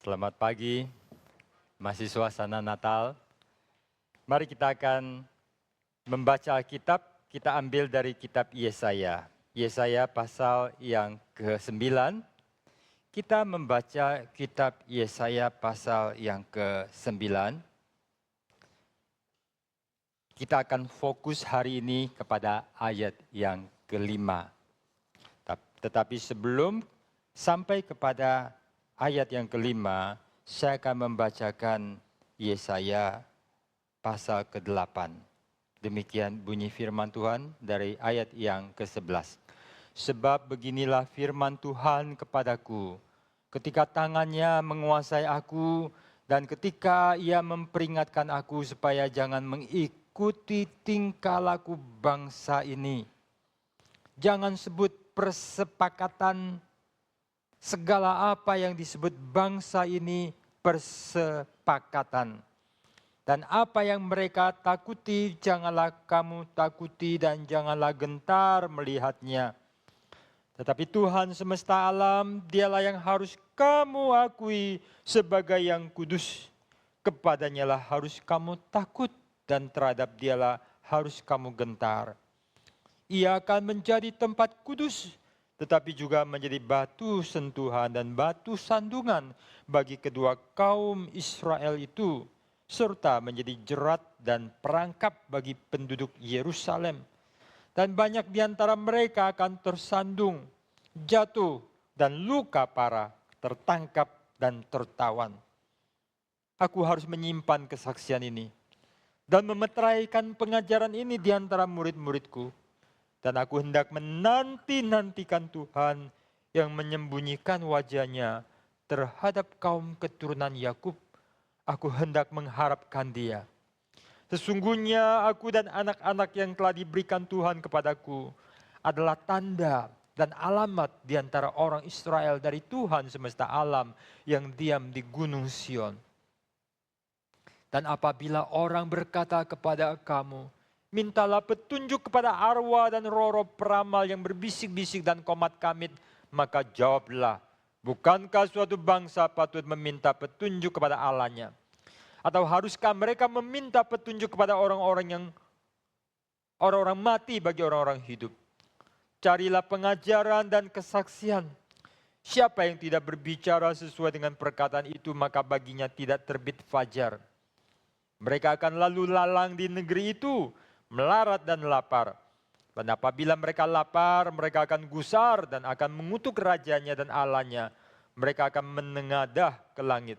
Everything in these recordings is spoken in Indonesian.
Selamat pagi, masih suasana Natal. Mari kita akan membaca Alkitab, kita ambil dari kitab Yesaya. Yesaya pasal yang ke-9, kita membaca kitab Yesaya pasal yang ke-9. Kita akan fokus hari ini kepada ayat yang ke-5. Tetapi sebelum sampai kepada ayat yang ke-5, saya akan membacakan Yesaya pasal ke-8. Demikian bunyi firman Tuhan dari ayat yang ke-11. Sebab beginilah firman Tuhan kepadaku, ketika tangannya menguasai aku dan ketika ia memperingatkan aku supaya jangan mengikuti tingkah laku bangsa ini. Jangan sebut persepakatan. Segala apa yang disebut bangsa ini persepakatan. Dan apa yang mereka takuti, janganlah kamu takuti dan janganlah gentar melihatnya. Tetapi Tuhan semesta alam, dialah yang harus kamu akui sebagai yang kudus. Kepadanya lah harus kamu takut dan terhadap dialah harus kamu gentar. Ia akan menjadi tempat kudus, tetapi juga menjadi batu sentuhan dan batu sandungan bagi kedua kaum Israel itu, serta menjadi jerat dan perangkap bagi penduduk Yerusalem. Dan banyak di antara mereka akan tersandung, jatuh, dan luka parah, tertangkap dan tertawan. Aku harus menyimpan kesaksian ini dan memeteraikan pengajaran ini di antara murid-muridku. Dan aku hendak menanti-nantikan Tuhan yang menyembunyikan wajahnya terhadap kaum keturunan Yakub. Aku hendak mengharapkan Dia. Sesungguhnya aku dan anak-anak yang telah diberikan Tuhan kepadaku adalah tanda dan alamat di antara orang Israel dari Tuhan semesta alam yang diam di Gunung Sion. Dan apabila orang berkata kepada kamu, mintalah petunjuk kepada arwah dan roh-roh peramal yang berbisik-bisik dan komat kamit. Maka jawablah, bukankah suatu bangsa patut meminta petunjuk kepada Allahnya? Atau haruskah mereka meminta petunjuk kepada orang-orang mati bagi orang-orang hidup? Carilah pengajaran dan kesaksian. Siapa yang tidak berbicara sesuai dengan perkataan itu, maka baginya tidak terbit fajar. Mereka akan lalu lalang di negeri itu, melarat dan lapar. Dan apabila mereka lapar, mereka akan gusar dan akan mengutuk rajanya dan Allahnya. Mereka akan menengadah ke langit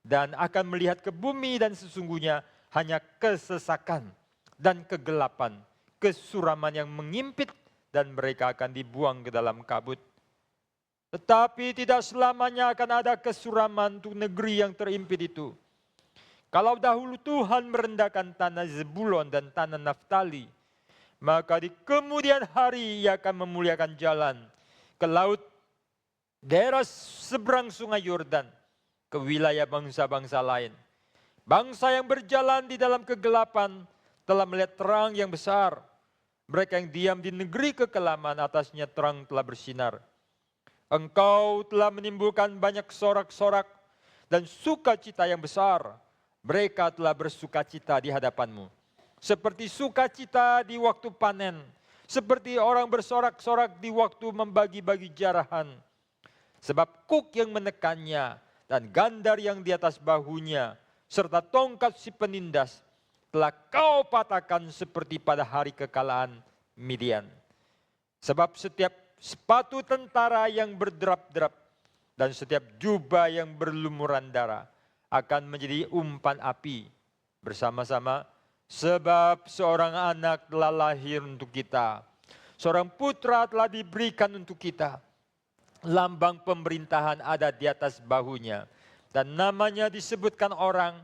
dan akan melihat ke bumi, dan sesungguhnya hanya kesesakan dan kegelapan, kesuraman yang mengimpit, dan mereka akan dibuang ke dalam kabut. Tetapi tidak selamanya akan ada kesuraman untuk negeri yang terimpit itu. Kalau dahulu Tuhan merendahkan tanah Zebulon dan tanah Naftali, maka di kemudian hari Ia akan memuliakan jalan ke laut, daerah seberang sungai Yordan, ke wilayah bangsa-bangsa lain. Bangsa yang berjalan di dalam kegelapan telah melihat terang yang besar. Mereka yang diam di negeri kekelaman, atasnya terang telah bersinar. Engkau telah menimbulkan banyak sorak-sorak dan sukacita yang besar. Mereka telah bersukacita di hadapanmu. Seperti sukacita di waktu panen. Seperti orang bersorak-sorak di waktu membagi-bagi jarahan. Sebab kuk yang menekannya dan gandar yang di atas bahunya, serta tongkat si penindas, telah kau patahkan seperti pada hari kekalahan Midian. Sebab setiap sepatu tentara yang berderap-derap dan setiap jubah yang berlumuran darah akan menjadi umpan api bersama-sama, sebab seorang anak telah lahir untuk kita, seorang putra telah diberikan untuk kita. Lambang pemerintahan ada di atas bahunya, dan namanya disebutkan orang,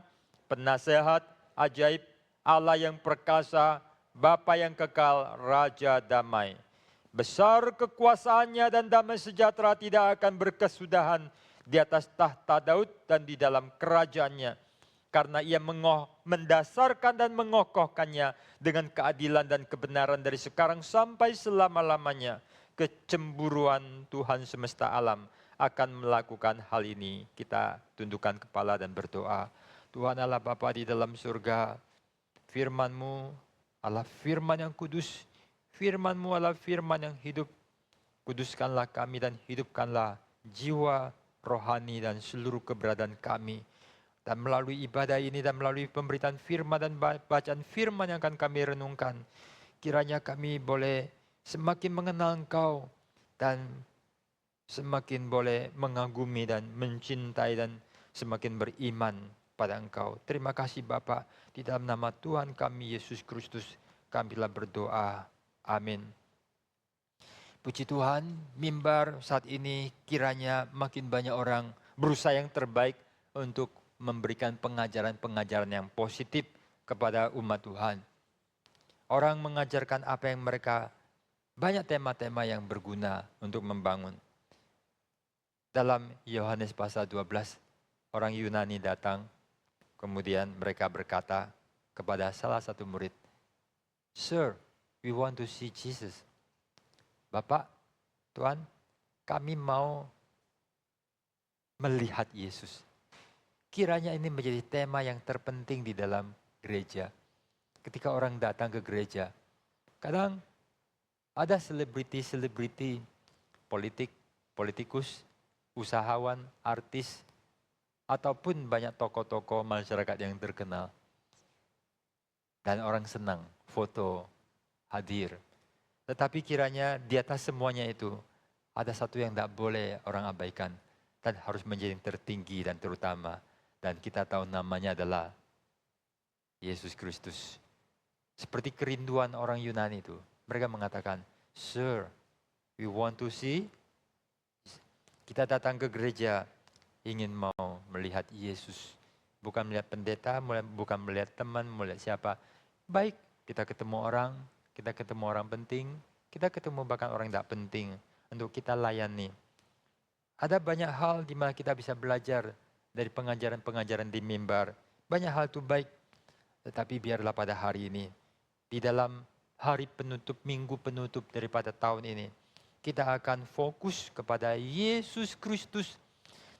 penasehat, ajaib, Allah yang perkasa, Bapa yang kekal, Raja damai. Besar kekuasaannya dan damai sejahtera tidak akan berkesudahan di atas tahta Daud dan di dalam kerajaannya. Karena Ia mendasarkan dan mengokohkannya dengan keadilan dan kebenaran dari sekarang sampai selama-lamanya. Kecemburuan Tuhan semesta alam akan melakukan hal ini, kita tundukkan kepala dan berdoa. Tuhan Allah Bapa di dalam surga, firman-Mu adalah firman yang kudus, firman-Mu adalah firman yang hidup. Kuduskanlah kami dan hidupkanlah jiwa, rohani dan seluruh keberadaan kami. Dan melalui ibadah ini dan melalui pemberitaan firman dan bacaan firman yang akan kami renungkan, kiranya kami boleh semakin mengenal Engkau dan semakin boleh mengagumi dan mencintai dan semakin beriman pada Engkau. Terima kasih Bapa, di dalam nama Tuhan kami Yesus Kristus kami telah berdoa. Amin. Puji Tuhan, mimbar saat ini kiranya makin banyak orang berusaha yang terbaik untuk memberikan pengajaran-pengajaran yang positif kepada umat Tuhan. Orang mengajarkan apa yang mereka, banyak tema-tema yang berguna untuk membangun. Dalam Yohanes pasal 12, orang Yunani datang, kemudian mereka berkata kepada salah satu murid, "Sir, we want to see Jesus." Bapak, Tuhan, kami mau melihat Yesus. Kiranya ini menjadi tema yang terpenting di dalam gereja. Ketika orang datang ke gereja, kadang ada selebriti-selebriti, politikus, usahawan, artis, ataupun banyak tokoh-tokoh masyarakat yang terkenal. Dan orang senang foto, hadir. Tetapi kiranya di atas semuanya itu, ada satu yang tidak boleh orang abaikan. Dan harus menjadi yang tertinggi dan terutama. Dan kita tahu namanya adalah Yesus Kristus. Seperti kerinduan orang Yunani itu. Mereka mengatakan, "Sir, we want to see." Kita datang ke gereja ingin mau melihat Yesus. Bukan melihat pendeta, bukan melihat teman, melihat siapa. Baik, kita ketemu orang penting, kita ketemu bahkan orang tidak penting untuk kita layani. Ada banyak hal di mana kita bisa belajar dari pengajaran-pengajaran di mimbar. Banyak hal itu baik, tetapi biarlah pada hari ini, di dalam hari penutup, minggu penutup daripada tahun ini, kita akan fokus kepada Yesus Kristus.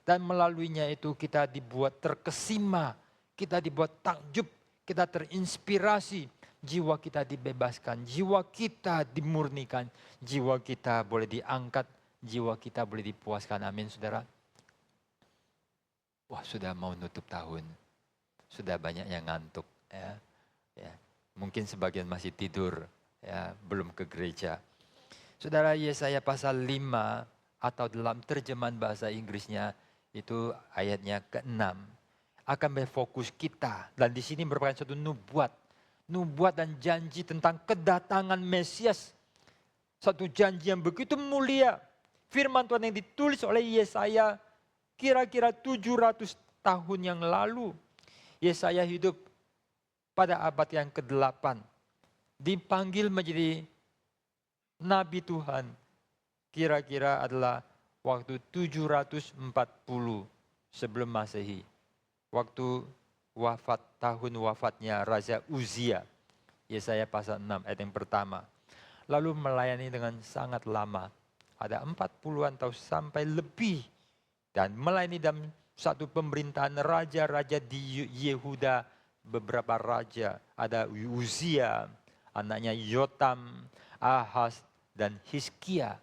Dan melaluinya itu kita dibuat terkesima, kita dibuat takjub, kita terinspirasi, jiwa kita dibebaskan, jiwa kita dimurnikan, jiwa kita boleh diangkat, jiwa kita boleh dipuaskan. Amin, saudara. Wah, sudah mau nutup tahun, sudah banyak yang ngantuk. Ya. Mungkin sebagian masih tidur, ya, belum ke gereja. Saudara, Yesaya pasal 5 atau dalam terjemahan bahasa Inggrisnya itu ayatnya ke-6 akan berfokus kita, dan di sini merupakan suatu nubuat dan janji tentang kedatangan Mesias. Satu janji yang begitu mulia. Firman Tuhan yang ditulis oleh Yesaya kira-kira 700 tahun yang lalu. Yesaya hidup pada abad yang ke-8. Dipanggil menjadi Nabi Tuhan. Kira-kira adalah waktu 740 sebelum Masehi. Waktu tahun wafatnya Raja Uzia. Yesaya pasal 6 ayat yang pertama. Lalu melayani dengan sangat lama. Ada 40-an tahun sampai lebih. Dan melayani dalam satu pemerintahan raja-raja di Yehuda. Beberapa raja. Ada Uzia, anaknya Yotam, Ahaz, dan Hizkia.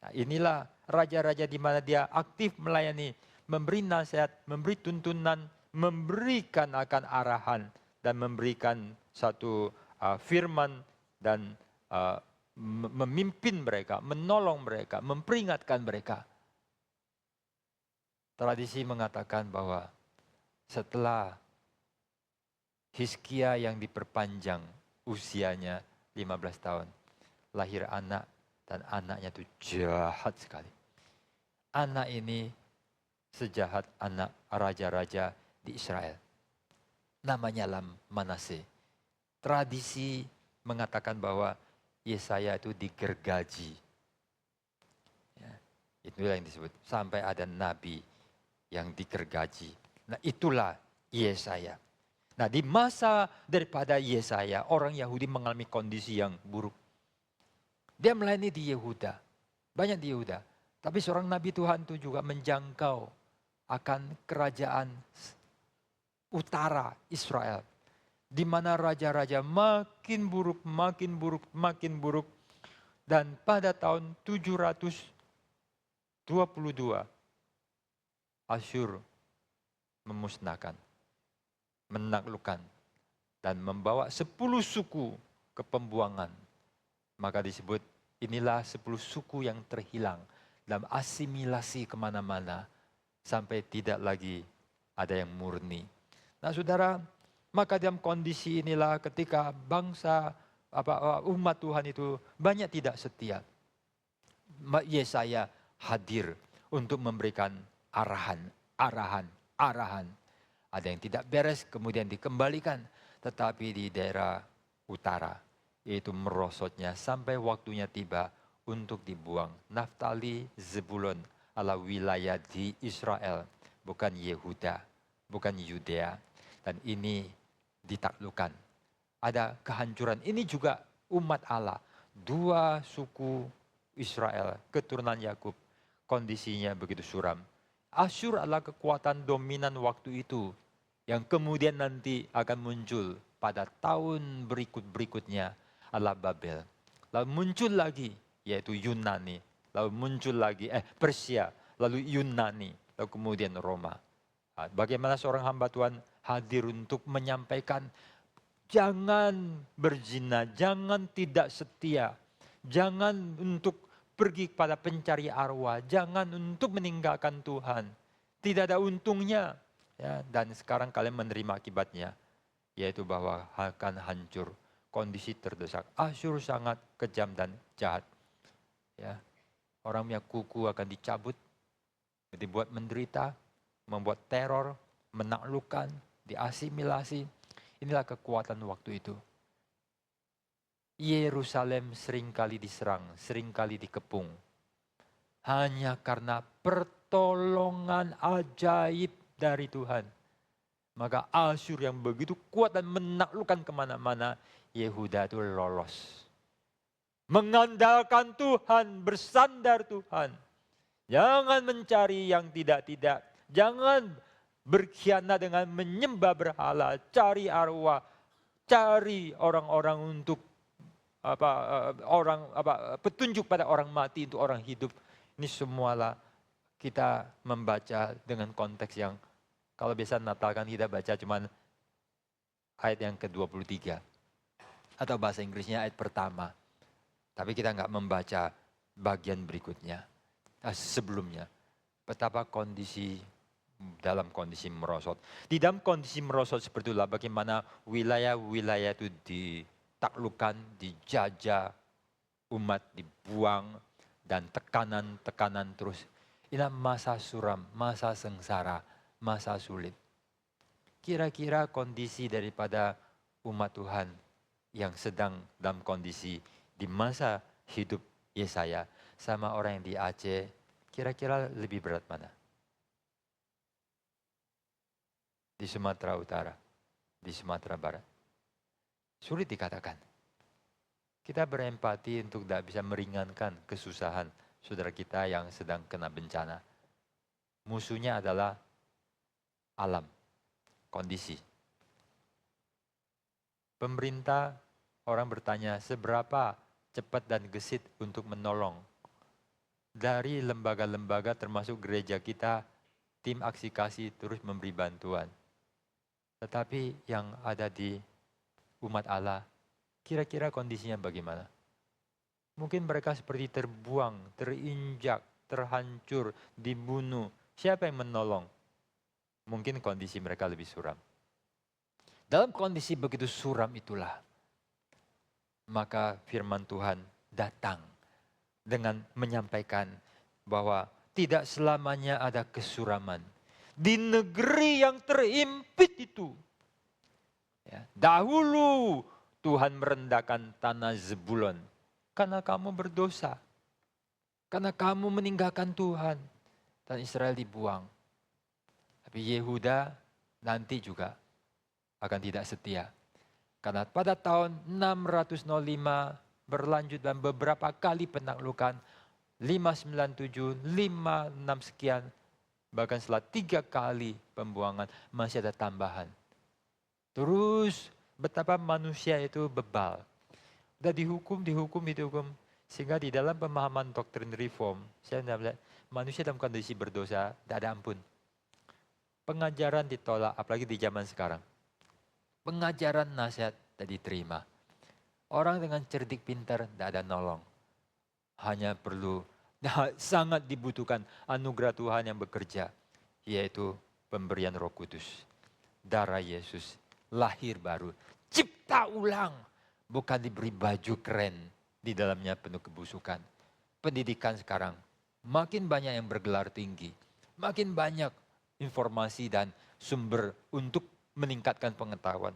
Nah, inilah raja-raja di mana dia aktif melayani, memberi nasihat, memberi tuntunan, memberikan akan arahan, dan memberikan satu firman dan memimpin mereka, menolong mereka, memperingatkan mereka. Tradisi mengatakan bahwa setelah Hizkia yang diperpanjang usianya 15 tahun, lahir anak, dan anaknya itu jahat sekali. Anak ini sejahat anak raja-raja di Israel. Namanya Manase. Tradisi mengatakan bahwa Yesaya itu digergaji. Ya, itulah yang disebut. Sampai ada nabi yang digergaji. Nah, itulah Yesaya. Nah, di masa daripada Yesaya, orang Yahudi mengalami kondisi yang buruk. Dia melayani di Yehuda, banyak di Yehuda. Tapi seorang nabi Tuhan itu juga menjangkau akan kerajaan utara Israel. Di mana raja-raja makin buruk, makin buruk, makin buruk. Dan pada tahun 722, Asyur memusnahkan, menaklukkan, dan membawa 10 suku ke pembuangan. Maka disebut inilah 10 suku yang terhilang dalam asimilasi kemana-mana sampai tidak lagi ada yang murni. Nah saudara, maka dalam kondisi inilah ketika bangsa umat Tuhan itu banyak tidak setia. Yesaya hadir untuk memberikan arahan. Ada yang tidak beres kemudian dikembalikan. Tetapi di daerah utara, yaitu merosotnya sampai waktunya tiba untuk dibuang. Naftali, Zebulon adalah wilayah di Israel, bukan Yehuda, bukan Yudea. Dan ini ditaklukkan. Ada kehancuran. Ini juga umat Allah. 2 suku Israel, keturunan Yakub, kondisinya begitu suram. Asyur adalah kekuatan dominan waktu itu yang kemudian nanti akan muncul pada tahun berikutnya adalah Babel. Lalu muncul lagi yaitu Yunani, lalu muncul lagi Persia, lalu Yunani, lalu kemudian Roma. Bagaimana seorang hamba Tuhan hadir untuk menyampaikan jangan berzina, jangan tidak setia, jangan untuk pergi kepada pencari arwah, jangan untuk meninggalkan Tuhan. Tidak ada untungnya. Ya, dan sekarang kalian menerima akibatnya, yaitu bahwa akan hancur, kondisi terdesak. Asyur sangat kejam dan jahat. Ya, orang punya kuku akan dicabut, dibuat menderita, membuat teror, menaklukkan, diasimilasi. Inilah kekuatan waktu itu. Yerusalem seringkali diserang, seringkali dikepung. Hanya karena pertolongan ajaib dari Tuhan. Maka Asyur yang begitu kuat dan menaklukkan kemana-mana, Yehuda itu lolos. Mengandalkan Tuhan, bersandar Tuhan. Jangan mencari yang tidak-tidak. Jangan berkhianat dengan menyembah berhala, cari arwah, cari orang-orang untuk petunjuk pada orang mati untuk orang hidup. Ini semualah kita membaca dengan konteks yang kalau biasa Natal kan kita baca cuman ayat yang ke-23 atau bahasa Inggrisnya ayat pertama. Tapi kita nggak membaca bagian berikutnya sebelumnya. Betapa dalam kondisi merosot. Di dalam kondisi merosot seperti itulah bagaimana wilayah-wilayah itu ditaklukkan, dijajah, umat dibuang, dan tekanan-tekanan terus. Inilah masa suram, masa sengsara, masa sulit. Kira-kira kondisi daripada umat Tuhan yang sedang dalam kondisi di masa hidup Yesaya sama orang yang di Aceh, kira-kira lebih berat mana? Di Sumatera Utara, di Sumatera Barat. Sulit dikatakan. Kita berempati untuk tidak bisa meringankan kesusahan saudara kita yang sedang kena bencana. Musuhnya adalah alam, kondisi. Pemerintah, orang bertanya seberapa cepat dan gesit untuk menolong. Dari lembaga-lembaga termasuk gereja kita, tim aksi kasih terus memberi bantuan. Tetapi yang ada di umat Allah, kira-kira kondisinya bagaimana? Mungkin mereka seperti terbuang, terinjak, terhancur, dibunuh. Siapa yang menolong? Mungkin kondisi mereka lebih suram. Dalam kondisi begitu suram itulah, maka firman Tuhan datang dengan menyampaikan bahwa tidak selamanya ada kesuraman. Di negeri yang terimpit itu, ya, dahulu Tuhan merendahkan tanah Zebulon karena kamu berdosa, karena kamu meninggalkan Tuhan, dan Israel dibuang. Tapi Yehuda nanti juga akan tidak setia. Karena pada tahun 605 berlanjut dan beberapa kali penaklukan, 597, 56 sekian, bahkan setelah 3 kali pembuangan masih ada tambahan. Terus betapa manusia itu bebal. Udah dihukum. Sehingga di dalam pemahaman doktrin reform, saya melihat manusia dalam kondisi berdosa, tidak ada ampun. Pengajaran ditolak, apalagi di zaman sekarang. Pengajaran nasihat tidak diterima. Orang dengan cerdik pintar tidak ada nolong. Hanya perlu, sangat dibutuhkan anugerah Tuhan yang bekerja, yaitu pemberian Roh Kudus. Darah Yesus, lahir baru, cipta ulang. Bukan diberi baju keren, di dalamnya penuh kebusukan. Pendidikan sekarang, makin banyak yang bergelar tinggi. Makin banyak informasi dan sumber untuk meningkatkan pengetahuan.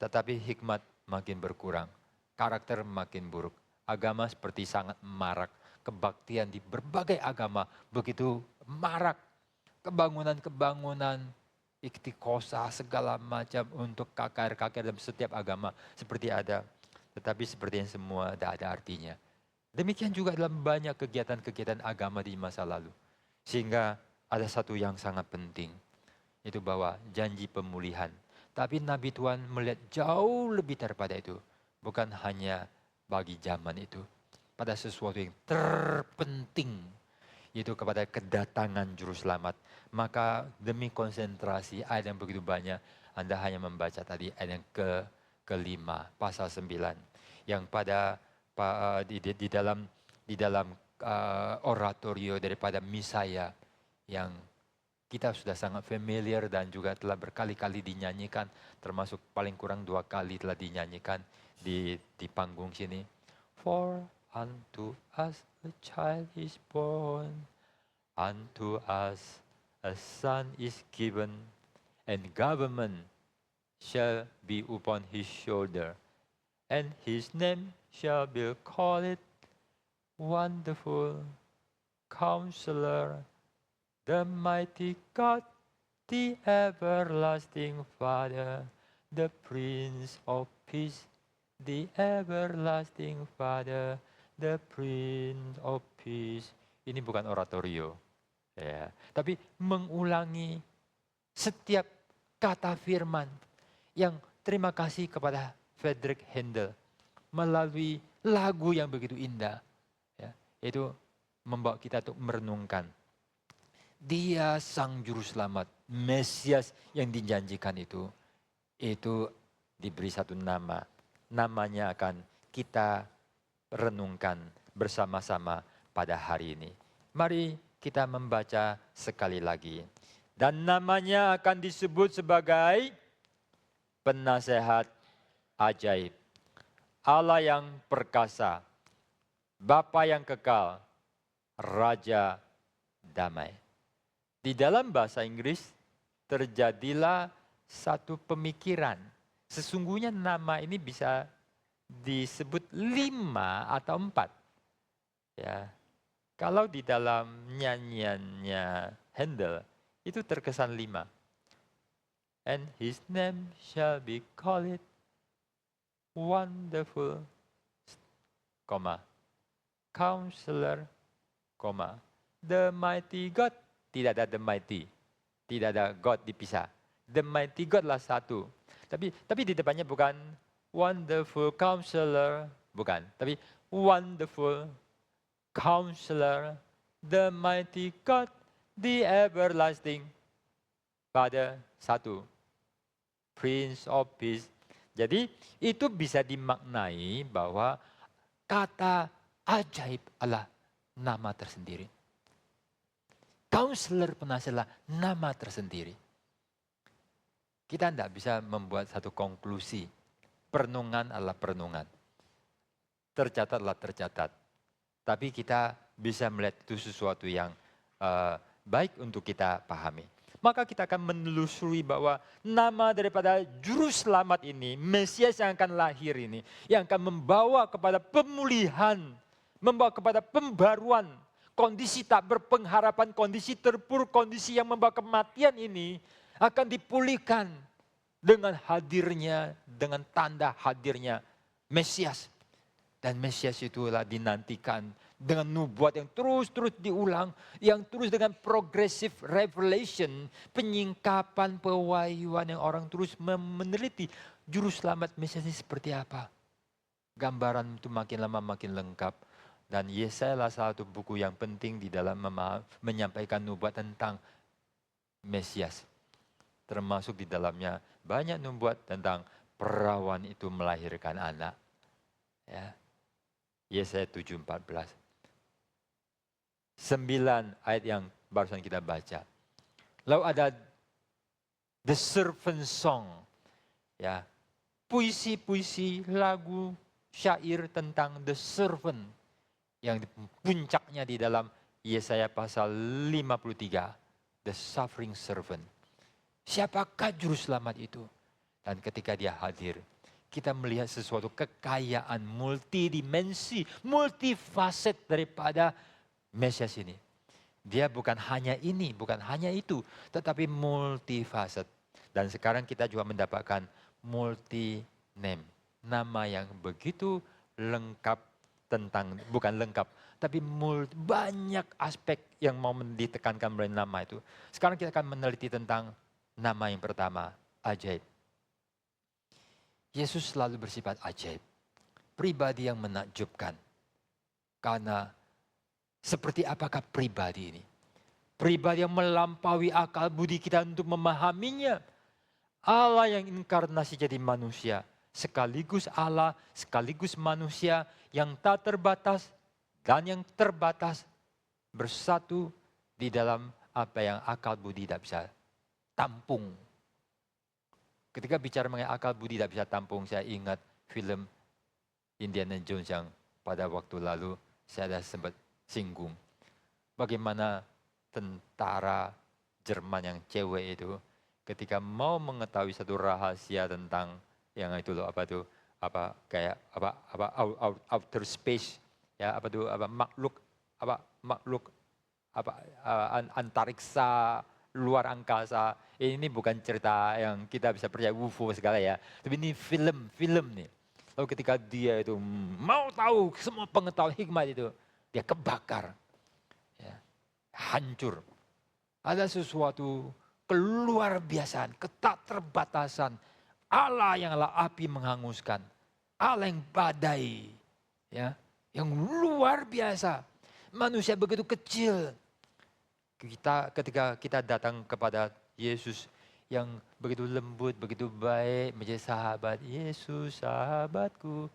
Tetapi hikmat makin berkurang, karakter makin buruk. Agama seperti sangat marak, kebaktian di berbagai agama begitu marak. Kebangunan-kebangunan, iktikosa segala macam untuk KKR dalam setiap agama seperti ada. Tetapi seperti yang semua tidak ada artinya. Demikian juga dalam banyak kegiatan-kegiatan agama di masa lalu. Sehingga ada satu yang sangat penting, itu bahwa janji pemulihan. Tapi Nabi Tuhan melihat jauh lebih daripada itu. Bukan hanya bagi zaman itu. Pada sesuatu yang terpenting, yaitu kepada kedatangan Juru Selamat. Maka demi konsentrasi ayat yang begitu banyak, Anda hanya membaca tadi ayat yang kelima, pasal 9. Yang pada di dalam oratorio daripada Misaya yang kita sudah sangat familiar dan juga telah berkali-kali dinyanyikan, termasuk paling kurang 2 kali telah dinyanyikan di panggung sini. For unto us a child is born, unto us a son is given, and government shall be upon his shoulder, and his name shall be called Wonderful Counselor, the Mighty God, the Everlasting Father, the Prince of Peace, the Everlasting Father, the Prince of Peace. Ini bukan oratorio, ya, tapi mengulangi setiap kata firman. Yang terima kasih kepada Friedrich Handel melalui lagu yang begitu indah, ya, itu membawa kita untuk merenungkan. Dia sang juru selamat, Mesias yang dijanjikan itu diberi satu nama. Namanya akan kita renungkan bersama-sama pada hari ini. Mari kita membaca sekali lagi. Dan namanya akan disebut sebagai Penasehat Ajaib, Allah yang perkasa, Bapa yang kekal, Raja damai. Di dalam bahasa Inggris terjadilah satu pemikiran. Sesungguhnya nama ini bisa disebut 5 atau 4. Ya. Kalau di dalam nyanyiannya Handel itu terkesan 5. And his name shall be called Wonderful, Counselor, the Mighty God. Tidak ada the Mighty, tidak ada God dipisah. The Mighty God lah satu. Tapi di depannya bukan Wonderful Counselor, bukan. Tapi Wonderful Counselor, the Mighty God, the Everlasting Father, satu. Prince of Peace. Jadi itu bisa dimaknai bahwa kata ajaib adalah nama tersendiri. Counselor, penasihat adalah nama tersendiri. Kita tidak bisa membuat satu konklusi. Perenungan adalah perenungan. Tercatat adalah tercatat. Tapi kita bisa melihat itu sesuatu yang baik untuk kita pahami. Maka kita akan menelusuri bahwa nama daripada Juru Selamat ini, Mesias yang akan lahir ini, yang akan membawa kepada pemulihan, membawa kepada pembaruan, kondisi tak berpengharapan, kondisi terpuruk, kondisi yang membawa kematian ini akan dipulihkan dengan hadirnya, dengan tanda hadirnya Mesias. Dan Mesias itulah dinantikan dengan nubuat yang terus-terus diulang, yang terus dengan progressive revelation, penyingkapan, pewahyuan yang orang terus meneliti juru selamat Mesias ini seperti apa. Gambaran itu makin lama makin lengkap. Dan Yesaya adalah salah satu buku yang penting di dalam menyampaikan nubuat tentang Mesias. Termasuk di dalamnya banyak nubuat tentang perawan itu melahirkan anak. Ya. Yesaya 7:14. 9 ayat yang barusan kita baca. Lalu ada the servant song. Ya. Puisi-puisi, lagu, syair tentang the servant. Yang puncaknya di dalam Yesaya pasal 53. The suffering servant. Siapakah juru selamat itu? Dan ketika dia hadir, kita melihat sesuatu kekayaan multidimensi, multifaset daripada Mesias ini. Dia bukan hanya ini, bukan hanya itu, tetapi multifaset. Dan sekarang kita juga mendapatkan multi-name. Nama yang begitu lengkap tentang, bukan lengkap, tapi banyak aspek yang mau ditekankan melalui nama itu. Sekarang kita akan meneliti tentang nama yang pertama, ajaib. Yesus selalu bersifat ajaib. Pribadi yang menakjubkan. Karena seperti apakah pribadi ini? Pribadi yang melampaui akal budi kita untuk memahaminya. Allah yang inkarnasi jadi manusia. Sekaligus Allah, sekaligus manusia yang tak terbatas dan yang terbatas bersatu di dalam apa yang akal budi tidak bisa tampung. Ketika bicara mengenai akal budi tidak bisa tampung, saya ingat film Indiana Jones yang pada waktu lalu saya ada sempat singgung. Bagaimana tentara Jerman yang cewek itu ketika mau mengetahui satu rahasia tentang yang itu loh, outer space, ya makhluk antariksa, luar angkasa. Ini bukan cerita yang kita bisa percaya UFO segala ya, tapi ini film nih. Lalu ketika dia itu mau tahu semua pengetahuan hikmat itu, dia kebakar, ya, hancur. Ada sesuatu keluar biasaan, ketak terbatasan. Allah yang adalah api menghanguskan, Allah yang badai, ya, yang luar biasa. Manusia begitu kecil. Ketika kita datang kepada Yesus yang begitu lembut, begitu baik, menjadi sahabat. Yesus sahabatku,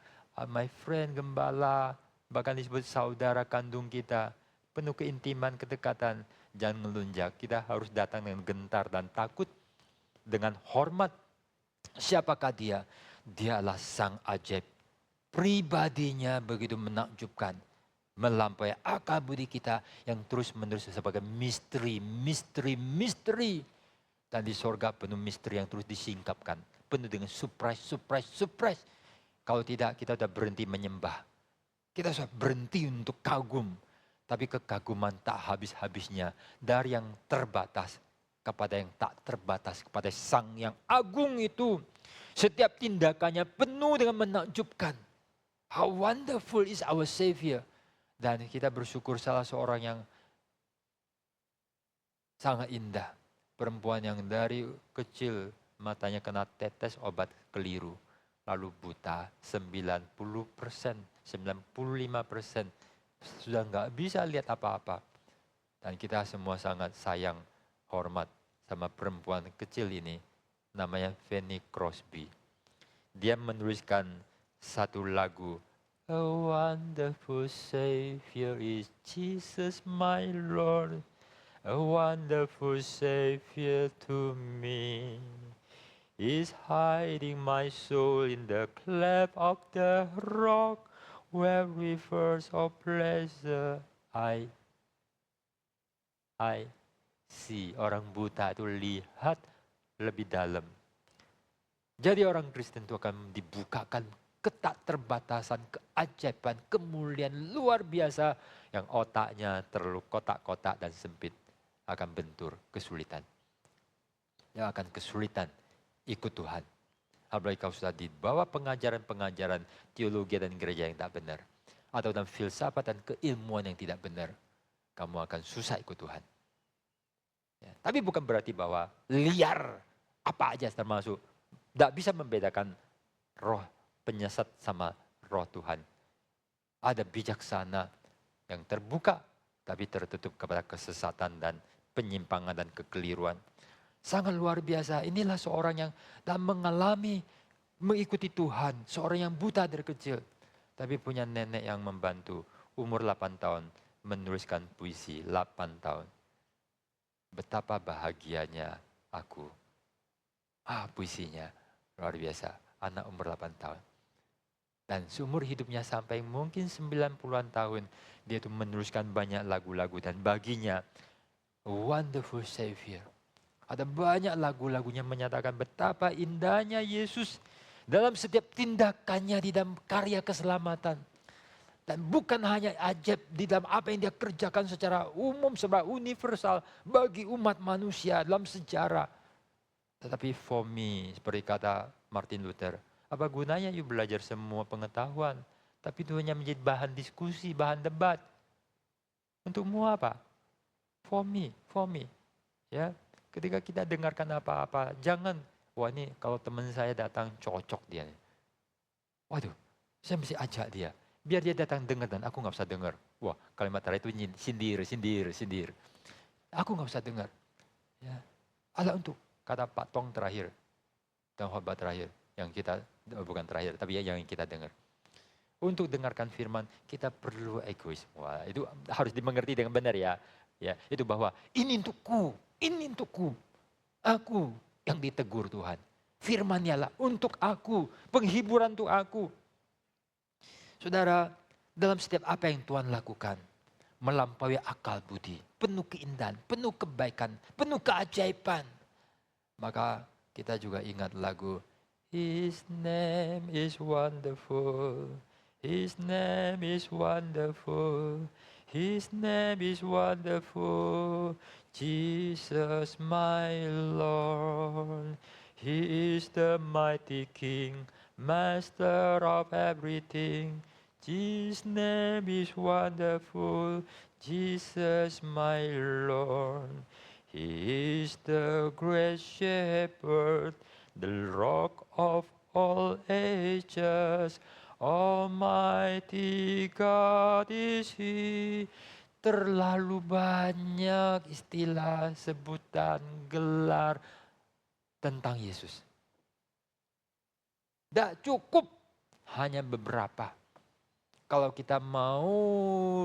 my friend, gembala, bahkan disebut saudara kandung kita. Penuh keintiman, kedekatan, jangan melunjak. Kita harus datang dengan gentar dan takut, dengan hormat. Siapakah dia? Dia adalah sang ajaib. Pribadinya begitu menakjubkan. Melampaui akal budi kita yang terus menerus sebagai misteri. Dan di sorga penuh misteri yang terus disingkapkan. Penuh dengan surprise. Kalau tidak, kita sudah berhenti menyembah. Kita sudah berhenti untuk kagum. Tapi kekaguman tak habis-habisnya. Dari yang terbatas kepada yang tak terbatas. Kepada Sang yang agung itu. Setiap tindakannya penuh dengan menakjubkan. How wonderful is our Savior. Dan kita bersyukur salah seorang yang sangat indah. Perempuan yang dari kecil matanya kena tetes obat keliru. Lalu buta 90%, 95%. Sudah nggak bisa lihat apa-apa. Dan kita semua sangat sayang, hormat sama perempuan kecil ini. Namanya Fanny Crosby. Dia menuliskan satu lagu. A wonderful Savior is Jesus my Lord. A wonderful Savior to me. Is hiding my soul in the cleft of the rock. Where rivers of pleasure I see. Orang buta itu lihat lebih dalam. Jadi orang Kristen itu akan dibukakan ketak terbatasan, keajaiban, kemuliaan luar biasa. Yang otaknya terlalu kotak-kotak dan sempit. Akan bentur, kesulitan. Yang akan kesulitan ikut Tuhan. Apalagi kau sudah dibawa pengajaran-pengajaran teologi dan gereja yang tak benar. Atau dalam filsafat dan keilmuan yang tidak benar. Kamu akan susah ikut Tuhan. Ya, tapi bukan berarti bahwa liar apa aja termasuk. Tidak bisa membedakan roh penyesat sama roh Tuhan. Ada bijaksana yang terbuka tapi tertutup kepada kesesatan dan penyimpangan dan kekeliruan. Sangat luar biasa. Inilah seorang yang tak mengalami mengikuti Tuhan. Seorang yang buta dari kecil. Tapi punya nenek yang membantu. Umur 8 tahun menuliskan puisi 8 tahun. Betapa bahagianya aku. Puisinya luar biasa. Anak umur 8 tahun. Dan seumur hidupnya sampai mungkin 90-an tahun. Dia itu menuliskan banyak lagu-lagu. Dan baginya, wonderful Savior. Ada banyak lagu-lagunya menyatakan betapa indahnya Yesus dalam setiap tindakannya di dalam karya keselamatan. Dan bukan hanya ajaib di dalam apa yang dia kerjakan secara umum, secara universal bagi umat manusia dalam sejarah. Tetapi for me, seperti kata Martin Luther, apa gunanya you belajar semua pengetahuan, tapi itu hanya menjadi bahan diskusi, bahan debat. Untukmu apa? For me. Ya. Ketika kita dengarkan apa-apa, jangan, wah ini kalau teman saya datang cocok dia. Waduh, saya mesti ajak dia. Biar dia datang dengar dan aku gak usah dengar. Wah, kalimat terakhir itu sindir. Aku gak usah dengar. Ya. Ada untuk kata Pak Tong terakhir, dan khotbah terakhir, yang kita, bukan terakhir, tapi yang kita dengar. Untuk dengarkan firman, kita perlu egois. Wah, itu harus dimengerti dengan benar ya. Ya, itu bahwa ini untukku. Aku yang ditegur Tuhan. Firman-Nya lah untuk aku, penghiburan untuk aku. Saudara, dalam setiap apa yang Tuhan lakukan, melampaui akal budi, penuh keindahan, penuh kebaikan, penuh keajaiban. Maka kita juga ingat lagu, His name is wonderful, His name is wonderful, His name is wonderful, Jesus my Lord. He is the mighty King, Master of everything. His name is wonderful, Jesus my Lord. He is the great shepherd, the rock of all ages. Almighty God is He. Terlalu banyak istilah, sebutan, gelar tentang Yesus. Tidak cukup hanya beberapa. Kalau kita mau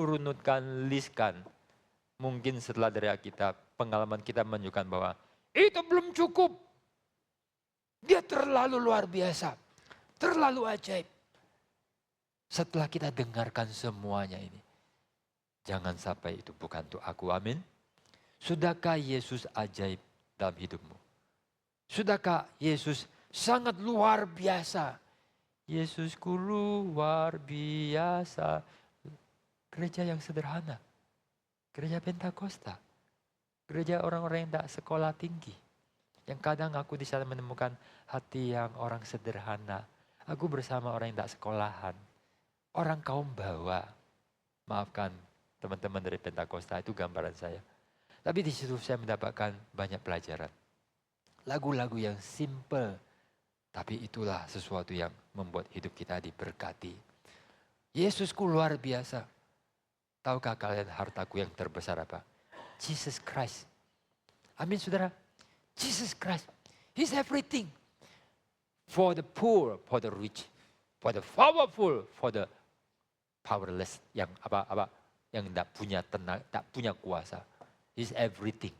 runutkan, listkan, mungkin setelah dari kita, pengalaman kita menunjukkan bahwa itu belum cukup. Dia terlalu luar biasa, terlalu ajaib. Setelah kita dengarkan semuanya ini, jangan sampai itu bukan untuk aku, amin. Sudahkah Yesus ajaib dalam hidupmu? Sudahkah Yesus sangat luar biasa? Yesusku luar biasa. Gereja yang sederhana. Gereja Pentakosta. Gereja orang-orang yang tak sekolah tinggi. Yang kadang aku di sana menemukan hati yang orang sederhana. Aku bersama orang yang tak sekolahan. Orang kaum bawah. Maafkan teman-teman dari Pentakosta, itu gambaran saya. Tapi di situ saya mendapatkan banyak pelajaran. Lagu-lagu yang simple, tapi itulah sesuatu yang membuat hidup kita diberkati. Yesusku luar biasa. Tahukah kalian hartaku yang terbesar apa? Jesus Christ. Amin saudara. Jesus Christ. He's everything. For the poor, for the rich, for the powerful, for the powerless. Yang yang tidak punya tenang, tak punya kuasa. He's everything.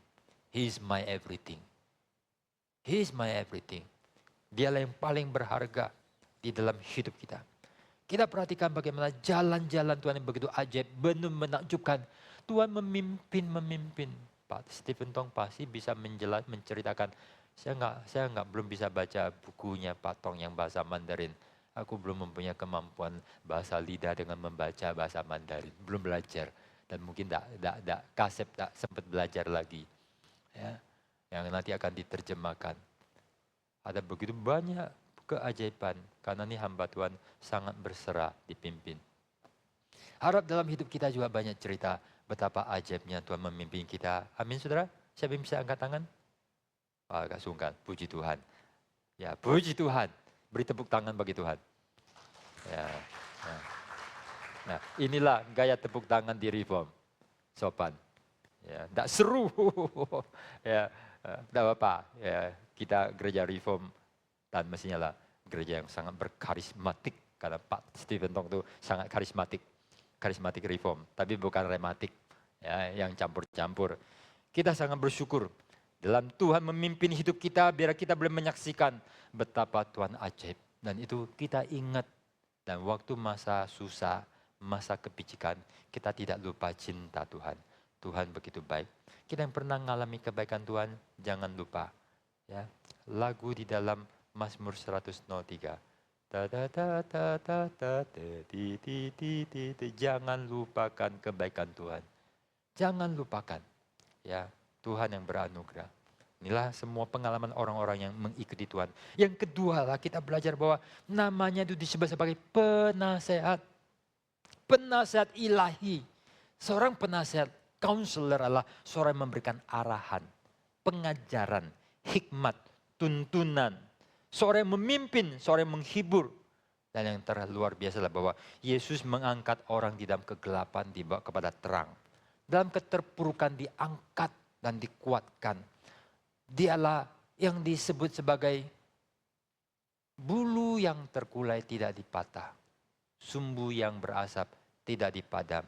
He's my everything. He's my everything. Dialah yang paling berharga di dalam hidup kita. Kita perhatikan bagaimana jalan-jalan Tuhan yang begitu ajaib, benar menakjubkan. Tuhan memimpin. Pak Stephen Tong pasti bisa menceritakan. Saya belum bisa baca bukunya Pak Tong yang bahasa Mandarin. Aku belum mempunyai kemampuan bahasa lidah dengan membaca bahasa Mandarin. Belum belajar. Dan mungkin kasep tak sempat belajar lagi. Ya, yang nanti akan diterjemahkan. Ada begitu banyak keajaiban. Karena ini hamba Tuhan sangat berserah dipimpin. Harap dalam hidup kita juga banyak cerita betapa ajaibnya Tuhan memimpin kita. Amin saudara? Siapa yang bisa angkat tangan? Agak sungkan, puji Tuhan. Ya, puji Tuhan. Beri tepuk tangan bagi Tuhan. Ya, nah, inilah gaya tepuk tangan di Reform. Sopan. Ya, enggak seru. Ya, enggak apa-apa. Ya, kita gereja Reform dan mestinya lah gereja yang sangat berkarismatik. Karena Pak Stephen Tong itu sangat karismatik. Karismatik Reform, tapi bukan rematik. Ya, yang campur-campur. Kita sangat bersyukur dalam Tuhan memimpin hidup kita biar kita boleh menyaksikan betapa Tuhan ajaib. Dan itu kita ingat. Dan waktu masa susah, masa kepicikan, kita tidak lupa cinta Tuhan. Tuhan begitu baik. Kita yang pernah mengalami kebaikan Tuhan, jangan lupa. Ya, lagu di dalam Mazmur 103. Jangan lupakan kebaikan Tuhan. Jangan lupakan. Ya, Tuhan yang beranugerah. Inilah semua pengalaman orang-orang yang mengikuti Tuhan. Yang kedua lah kita belajar bahwa namanya itu disebut sebagai penasehat. Penasehat ilahi. Seorang penasehat, counselor adalah seorang yang memberikan arahan, pengajaran, hikmat, tuntunan. Seorang yang memimpin, seorang yang menghibur. Dan yang terluar biasa adalah bahwa Yesus mengangkat orang di dalam kegelapan dibawa kepada terang. Dalam keterpurukan diangkat dan dikuatkan. Dialah yang disebut sebagai bulu yang terkulai tidak dipatah. Sumbu yang berasap tidak dipadam.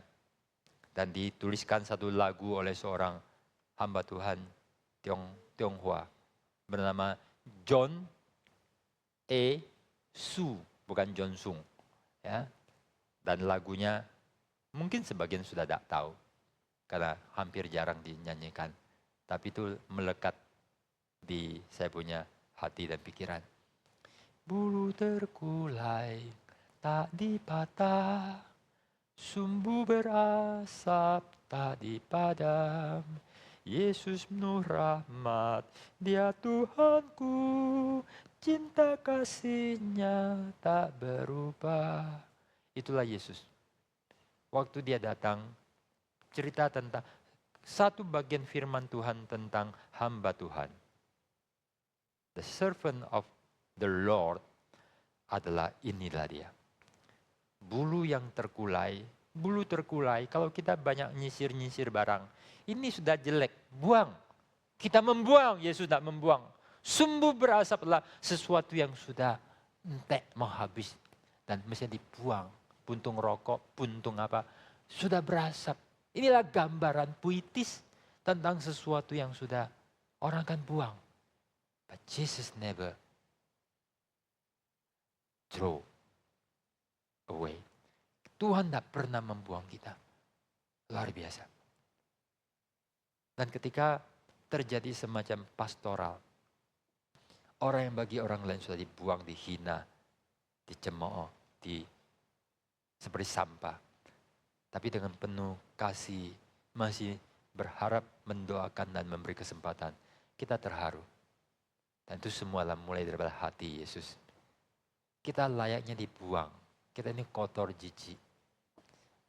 Dan dituliskan satu lagu oleh seorang hamba Tuhan Tionghoa bernama John E. Su, bukan John Sung. Ya. Dan lagunya mungkin sebagian sudah tidak tahu karena hampir jarang dinyanyikan. Tapi itu melekat di saya punya hati dan pikiran. Bulu terkulai tak dipatah, sumbu berasap tak dipadam. Yesus penuh rahmat, Dia Tuhanku, cinta kasih-Nya tak berubah. Itulah Yesus. Waktu Dia datang, cerita tentang satu bagian firman Tuhan tentang hamba Tuhan. The servant of the Lord adalah inilah dia. Bulu yang terkulai, bulu terkulai kalau kita banyak nyisir-nyisir barang. Ini sudah jelek, buang. Kita membuang, Yesus tidak membuang. Sumbu berasap adalah sesuatu yang sudah entek, mau habis. Dan mesti dibuang. Puntung rokok, puntung apa, sudah berasap. Inilah gambaran puitis tentang sesuatu yang sudah orang kan buang. But Jesus never throw away. Tuhan tidak pernah membuang kita. Luar biasa. Dan ketika terjadi semacam pastoral, orang yang bagi orang lain sudah dibuang, dihina, dicemooh, seperti sampah. Tapi dengan penuh kasih, masih berharap mendoakan dan memberi kesempatan. Kita terharu. Dan itu semualah mulai daripada hati Yesus. Kita layaknya dibuang. Kita ini kotor jijik.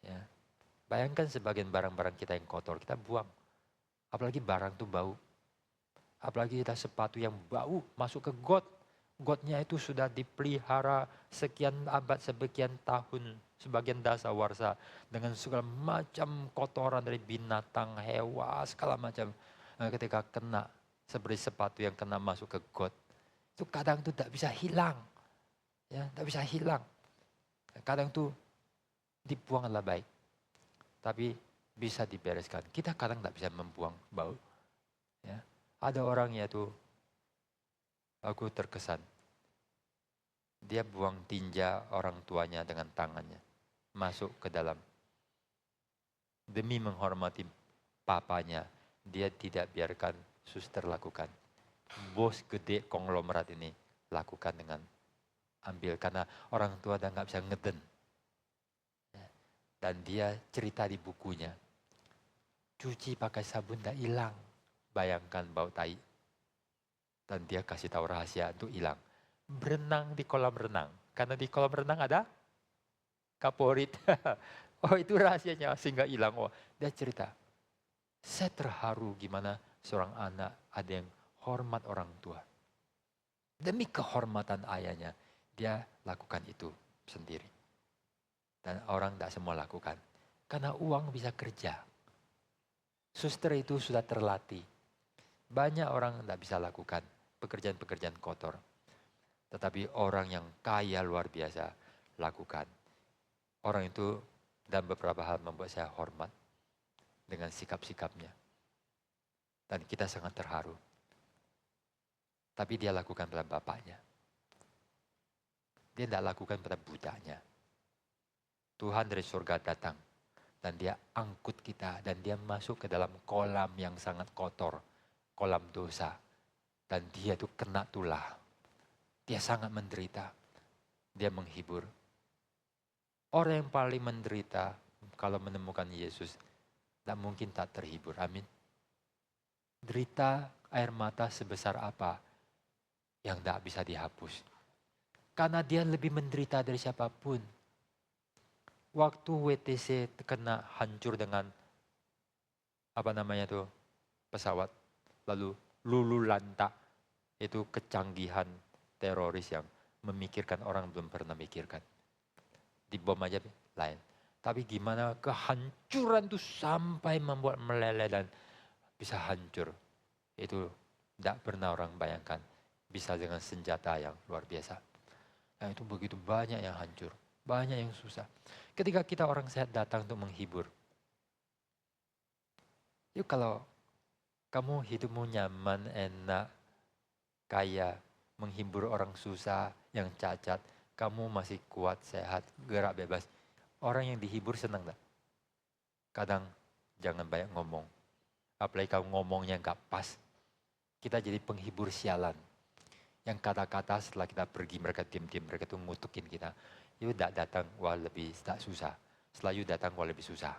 Ya. Bayangkan sebagian barang-barang kita yang kotor, kita buang. Apalagi barang itu bau. Apalagi kita sepatu yang bau masuk ke got. Gotnya itu sudah dipelihara sekian abad, sekian tahun. Sebagian dasawarsa dengan segala macam kotoran dari binatang, hewan, segala macam. Nah, ketika kena, seperti sepatu yang kena masuk ke got. Itu kadang itu tidak bisa hilang. Ya, tidak bisa hilang. Kadang itu dibuang adalah baik. Tapi bisa dibereskan. Kita kadang tidak bisa membuang bau. Ya. Ada orang yaitu, aku terkesan. Dia buang tinja orang tuanya dengan tangannya. Masuk ke dalam. Demi menghormati papanya, dia tidak biarkan suster lakukan. Bos gede konglomerat ini lakukan dengan ambil. Karena orang tua udah gak bisa ngeden. Dan dia cerita di bukunya. Cuci pakai sabun tak hilang. Bayangkan bau tai. Dan dia kasih tahu rahasia untuk hilang. berenang di kolam renang. Karena di kolam renang ada kaporit. Oh itu rahasianya sehingga hilang. Oh, dia cerita, saya terharu gimana seorang anak ada yang hormat orang tua. Demi kehormatan ayahnya, dia lakukan itu sendiri. Dan orang tidak semua lakukan. Karena uang bisa kerja. Suster itu sudah terlatih. Banyak orang tidak bisa lakukan pekerjaan-pekerjaan kotor. Tetapi orang yang kaya luar biasa lakukan. Orang itu dan beberapa hal membuat saya hormat dengan sikap-sikapnya. Dan kita sangat terharu. Tapi dia lakukan pada bapaknya. Dia tidak lakukan pada budaknya. Tuhan dari surga datang. Dan dia angkut kita. Dan dia masuk ke dalam kolam yang sangat kotor. Kolam dosa. Dan dia itu kena tulah. Dia sangat menderita. Dia menghibur. Orang yang paling menderita kalau menemukan Yesus. Tidak mungkin tak terhibur. Amin. Derita air mata sebesar apa yang tidak bisa dihapus. Karena dia lebih menderita dari siapapun. Waktu WTC kena hancur dengan pesawat. Lalu lulu lantak itu kecanggihan teroris yang memikirkan orang belum pernah mikirkan. Dibom aja lain. Tapi gimana kehancuran itu sampai membuat meleleh dan bisa hancur. Itu tidak pernah orang bayangkan. Bisa dengan senjata yang luar biasa. Nah itu begitu banyak yang hancur. Banyak yang susah. Ketika kita orang sehat datang untuk menghibur. Yuk kalau kamu hidupmu nyaman, enak, kaya, menghibur orang susah, yang cacat. Kamu masih kuat, sehat, gerak bebas. Orang yang dihibur senang tak? Kadang jangan banyak ngomong. Apalagi kalau ngomongnya nggak pas. Kita jadi penghibur sialan. Yang kata-kata setelah kita pergi mereka diam-diam, mereka tuh ngutukin kita. Yuk datang, wah lebih tak susah. Setelah yuk datang, wah lebih susah.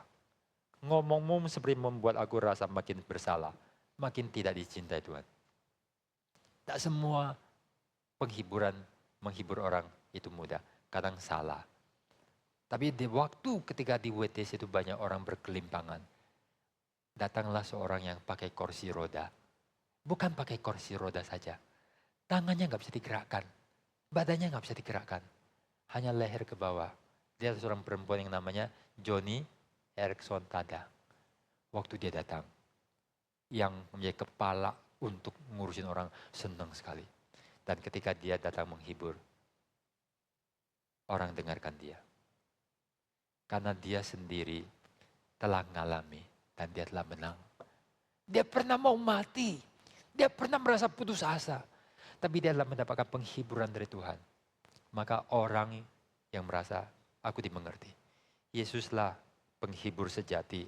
Ngomongmu seperti membuat aku rasa makin bersalah. Makin tidak dicintai Tuhan. Tak semua penghiburan, menghibur orang itu mudah. Kadang salah. Tapi di waktu ketika di WTC itu banyak orang berkelimpangan. Datanglah seorang yang pakai kursi roda. Bukan pakai kursi roda saja. Tangannya nggak bisa digerakkan. Badannya nggak bisa digerakkan. Hanya leher ke bawah. Dia seorang perempuan yang namanya Johnny Erickson Tada. Waktu dia datang. Yang menjadi kepala untuk ngurusin orang senang sekali. Dan ketika dia datang menghibur. Orang dengarkan dia. Karena dia sendiri telah mengalami. Dan dia telah menang. Dia pernah mau mati. Dia pernah merasa putus asa. Tapi dia telah mendapatkan penghiburan dari Tuhan. Maka orang yang merasa aku dimengerti. Yesuslah penghibur sejati.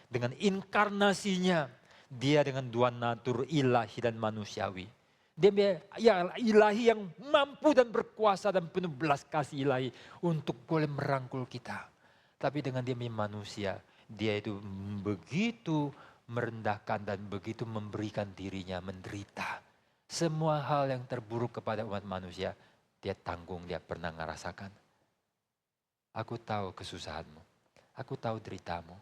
Dengan inkarnasinya. Dia dengan dua natur ilahi dan manusiawi. Dia ya, ilahi yang mampu dan berkuasa dan penuh belas kasih ilahi. Untuk boleh merangkul kita. Tapi dengan dia manusia. Dia itu begitu merendahkan dan begitu memberikan dirinya menderita. Semua hal yang terburuk kepada umat manusia, dia tanggung, dia pernah ngerasakan. Aku tahu kesusahanmu, aku tahu deritamu,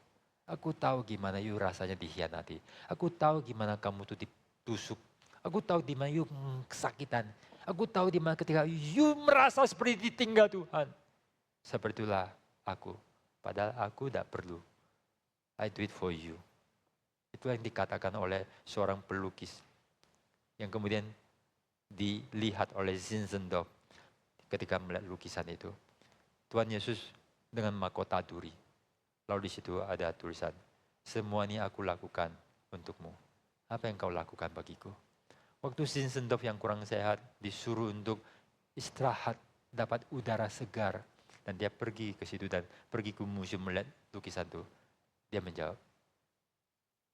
aku tahu gimana you rasanya dikhianati, aku tahu gimana kamu tuh ditusuk, aku tahu di mana you kesakitan, aku tahu di mana ketika you merasa seperti ditinggal Tuhan. Seperti itulah aku, padahal aku tidak perlu. I do it for you. Itu yang dikatakan oleh seorang pelukis. Yang kemudian dilihat oleh Zinzendorf ketika melihat lukisan itu. Tuhan Yesus dengan mahkota duri. Lalu di situ ada tulisan, semua ini aku lakukan untukmu. Apa yang kau lakukan bagiku? Waktu Zinzendorf yang kurang sehat disuruh untuk istirahat, dapat udara segar. Dan dia pergi ke situ dan pergi ke museum melihat lukisan itu. Dia menjawab,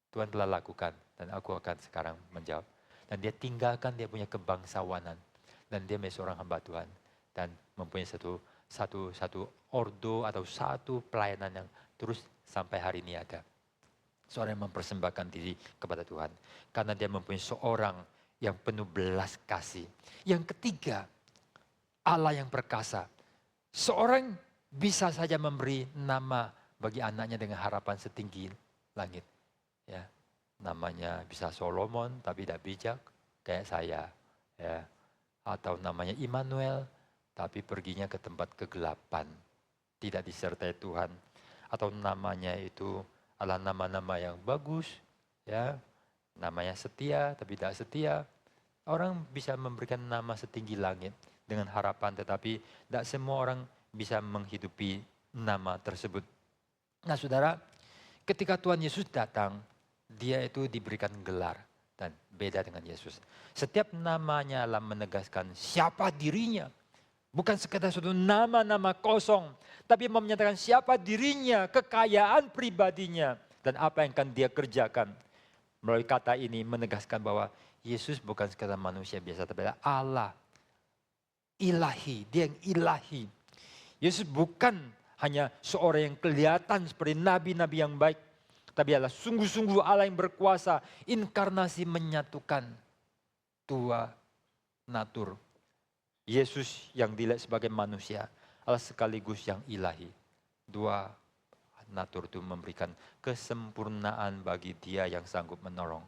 Tuhan telah lakukan dan aku akan sekarang menjawab. Dan dia tinggalkan dia punya kebangsawanan. Dan dia menjadi seorang hamba Tuhan. Dan mempunyai satu ordo atau satu pelayanan yang terus sampai hari ini ada. Seorang yang mempersembahkan diri kepada Tuhan. Karena dia mempunyai seorang yang penuh belas kasih. Yang ketiga, Allah yang perkasa. Seorang bisa saja memberi nama bagi anaknya dengan harapan setinggi langit. Ya, namanya bisa Solomon tapi tidak bijak kayak saya. Ya, atau namanya Immanuel tapi perginya ke tempat kegelapan, tidak disertai Tuhan. Atau namanya itu adalah nama-nama yang bagus, ya, namanya setia tapi tidak setia. Orang bisa memberikan nama setinggi langit dengan harapan, tetapi tidak semua orang bisa menghidupi nama tersebut. Nah saudara, ketika Tuhan Yesus datang, dia itu diberikan gelar dan beda dengan Yesus. Setiap namanya adalah menegaskan siapa dirinya. Bukan sekedar suatu nama-nama kosong, tapi menyatakan siapa dirinya, kekayaan pribadinya, dan apa yang akan dia kerjakan. Melalui kata ini menegaskan bahwa Yesus bukan sekadar manusia biasa, tapi adalah Allah. Ilahi, dia yang ilahi. Yesus bukan hanya seorang yang kelihatan seperti nabi-nabi yang baik, tapi adalah sungguh-sungguh Allah yang berkuasa, inkarnasi menyatukan dua natur. Yesus yang dilihat sebagai manusia adalah sekaligus yang ilahi. Dua natur itu memberikan kesempurnaan bagi dia yang sanggup menolong.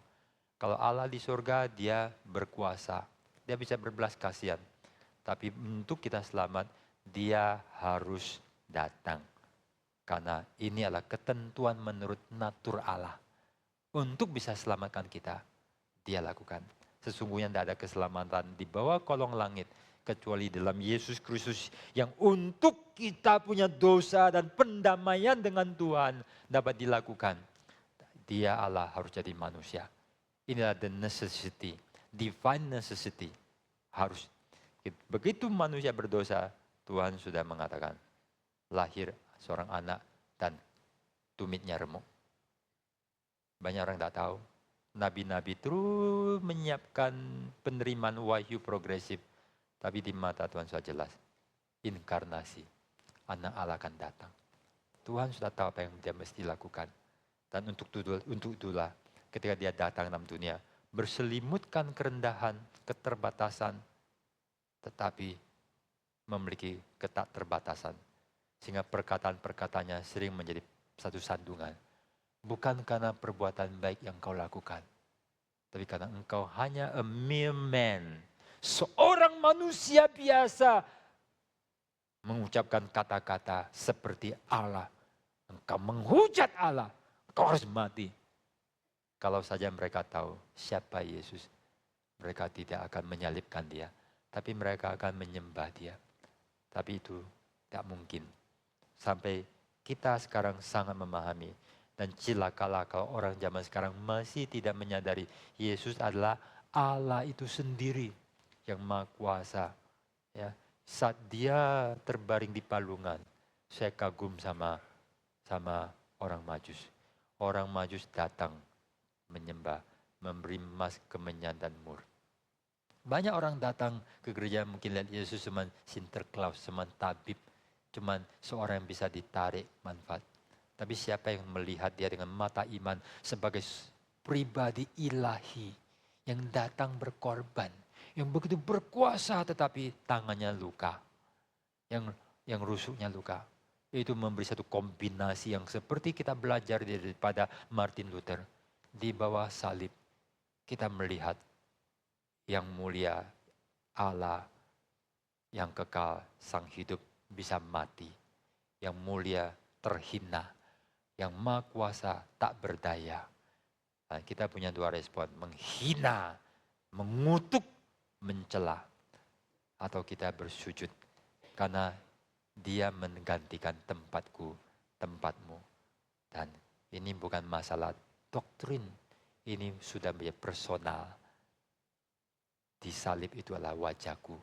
Kalau Allah di surga, dia berkuasa. Dia bisa berbelas kasihan. Tapi untuk kita selamat, dia harus datang. Karena ini adalah ketentuan menurut natur Allah. Untuk bisa selamatkan kita, dia lakukan. Sesungguhnya tidak ada keselamatan di bawah kolong langit, kecuali dalam Yesus Kristus yang untuk kita punya dosa dan pendamaian dengan Tuhan dapat dilakukan. Dia Allah harus jadi manusia. Inilah the necessity, divine necessity. Harus. Begitu manusia berdosa, Tuhan sudah mengatakan, lahir seorang anak dan tumitnya remuk. Banyak orang tidak tahu. Nabi-nabi terus menyiapkan penerimaan wahyu progresif. Tapi di mata Tuhan sudah jelas. Inkarnasi. Anak Allah akan datang. Tuhan sudah tahu apa yang dia mesti lakukan. Dan untuk itulah ketika dia datang dalam dunia. Berselimutkan kerendahan, keterbatasan. Tetapi memiliki keterbatasan. Sehingga perkataan-perkataannya sering menjadi satu sandungan. Bukan karena perbuatan baik yang kau lakukan. Tapi karena engkau hanya a mere man. Seorang manusia biasa mengucapkan kata-kata seperti Allah. Engkau menghujat Allah, engkau harus mati. Kalau saja mereka tahu siapa Yesus, mereka tidak akan menyalibkan dia. Tapi mereka akan menyembah dia. Tapi itu tidak mungkin. Sampai kita sekarang sangat memahami. Dan cilakalah kalau orang zaman sekarang masih tidak menyadari Yesus adalah Allah itu sendiri yang maha kuasa. Ya, saat dia terbaring di palungan, saya kagum sama orang Majus. Orang Majus datang menyembah, memberi emas, kemenyan dan mur. Banyak orang datang ke gereja mungkin lihat Yesus cuma Sinterklaas, cuma tabib, cuma seorang yang bisa ditarik manfaat. Tapi siapa yang melihat dia dengan mata iman sebagai pribadi ilahi yang datang berkorban, yang begitu berkuasa tetapi tangannya luka, yang rusuknya luka. Itu memberi satu kombinasi yang seperti kita belajar daripada Martin Luther. Di bawah salib kita melihat yang mulia Allah yang kekal sang hidup bisa mati. Yang mulia terhina. Yang maha kuasa tak berdaya. Nah, kita punya dua respon. Menghina, mengutuk, mencela. Atau kita bersujud. Karena dia menggantikan tempatku, tempatmu. Dan ini bukan masalah doktrin. Ini sudah menjadi personal. Di salib itu adalah wajahku.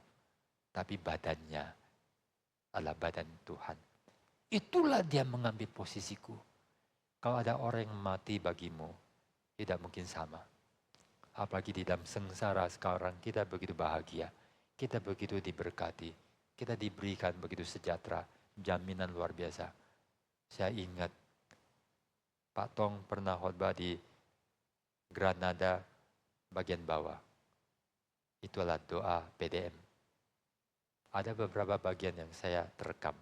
Tapi badannya adalah badan Tuhan. Itulah dia mengambil posisiku. Kalau ada orang yang mati bagimu, tidak mungkin sama. Apalagi di dalam sengsara sekarang kita begitu bahagia. Kita begitu diberkati. Kita diberikan begitu sejahtera. Jaminan luar biasa. Saya ingat Pak Tong pernah khotbah di Granada bagian bawah. Itu adalah doa PDM. ada beberapa bagian yang saya terekam.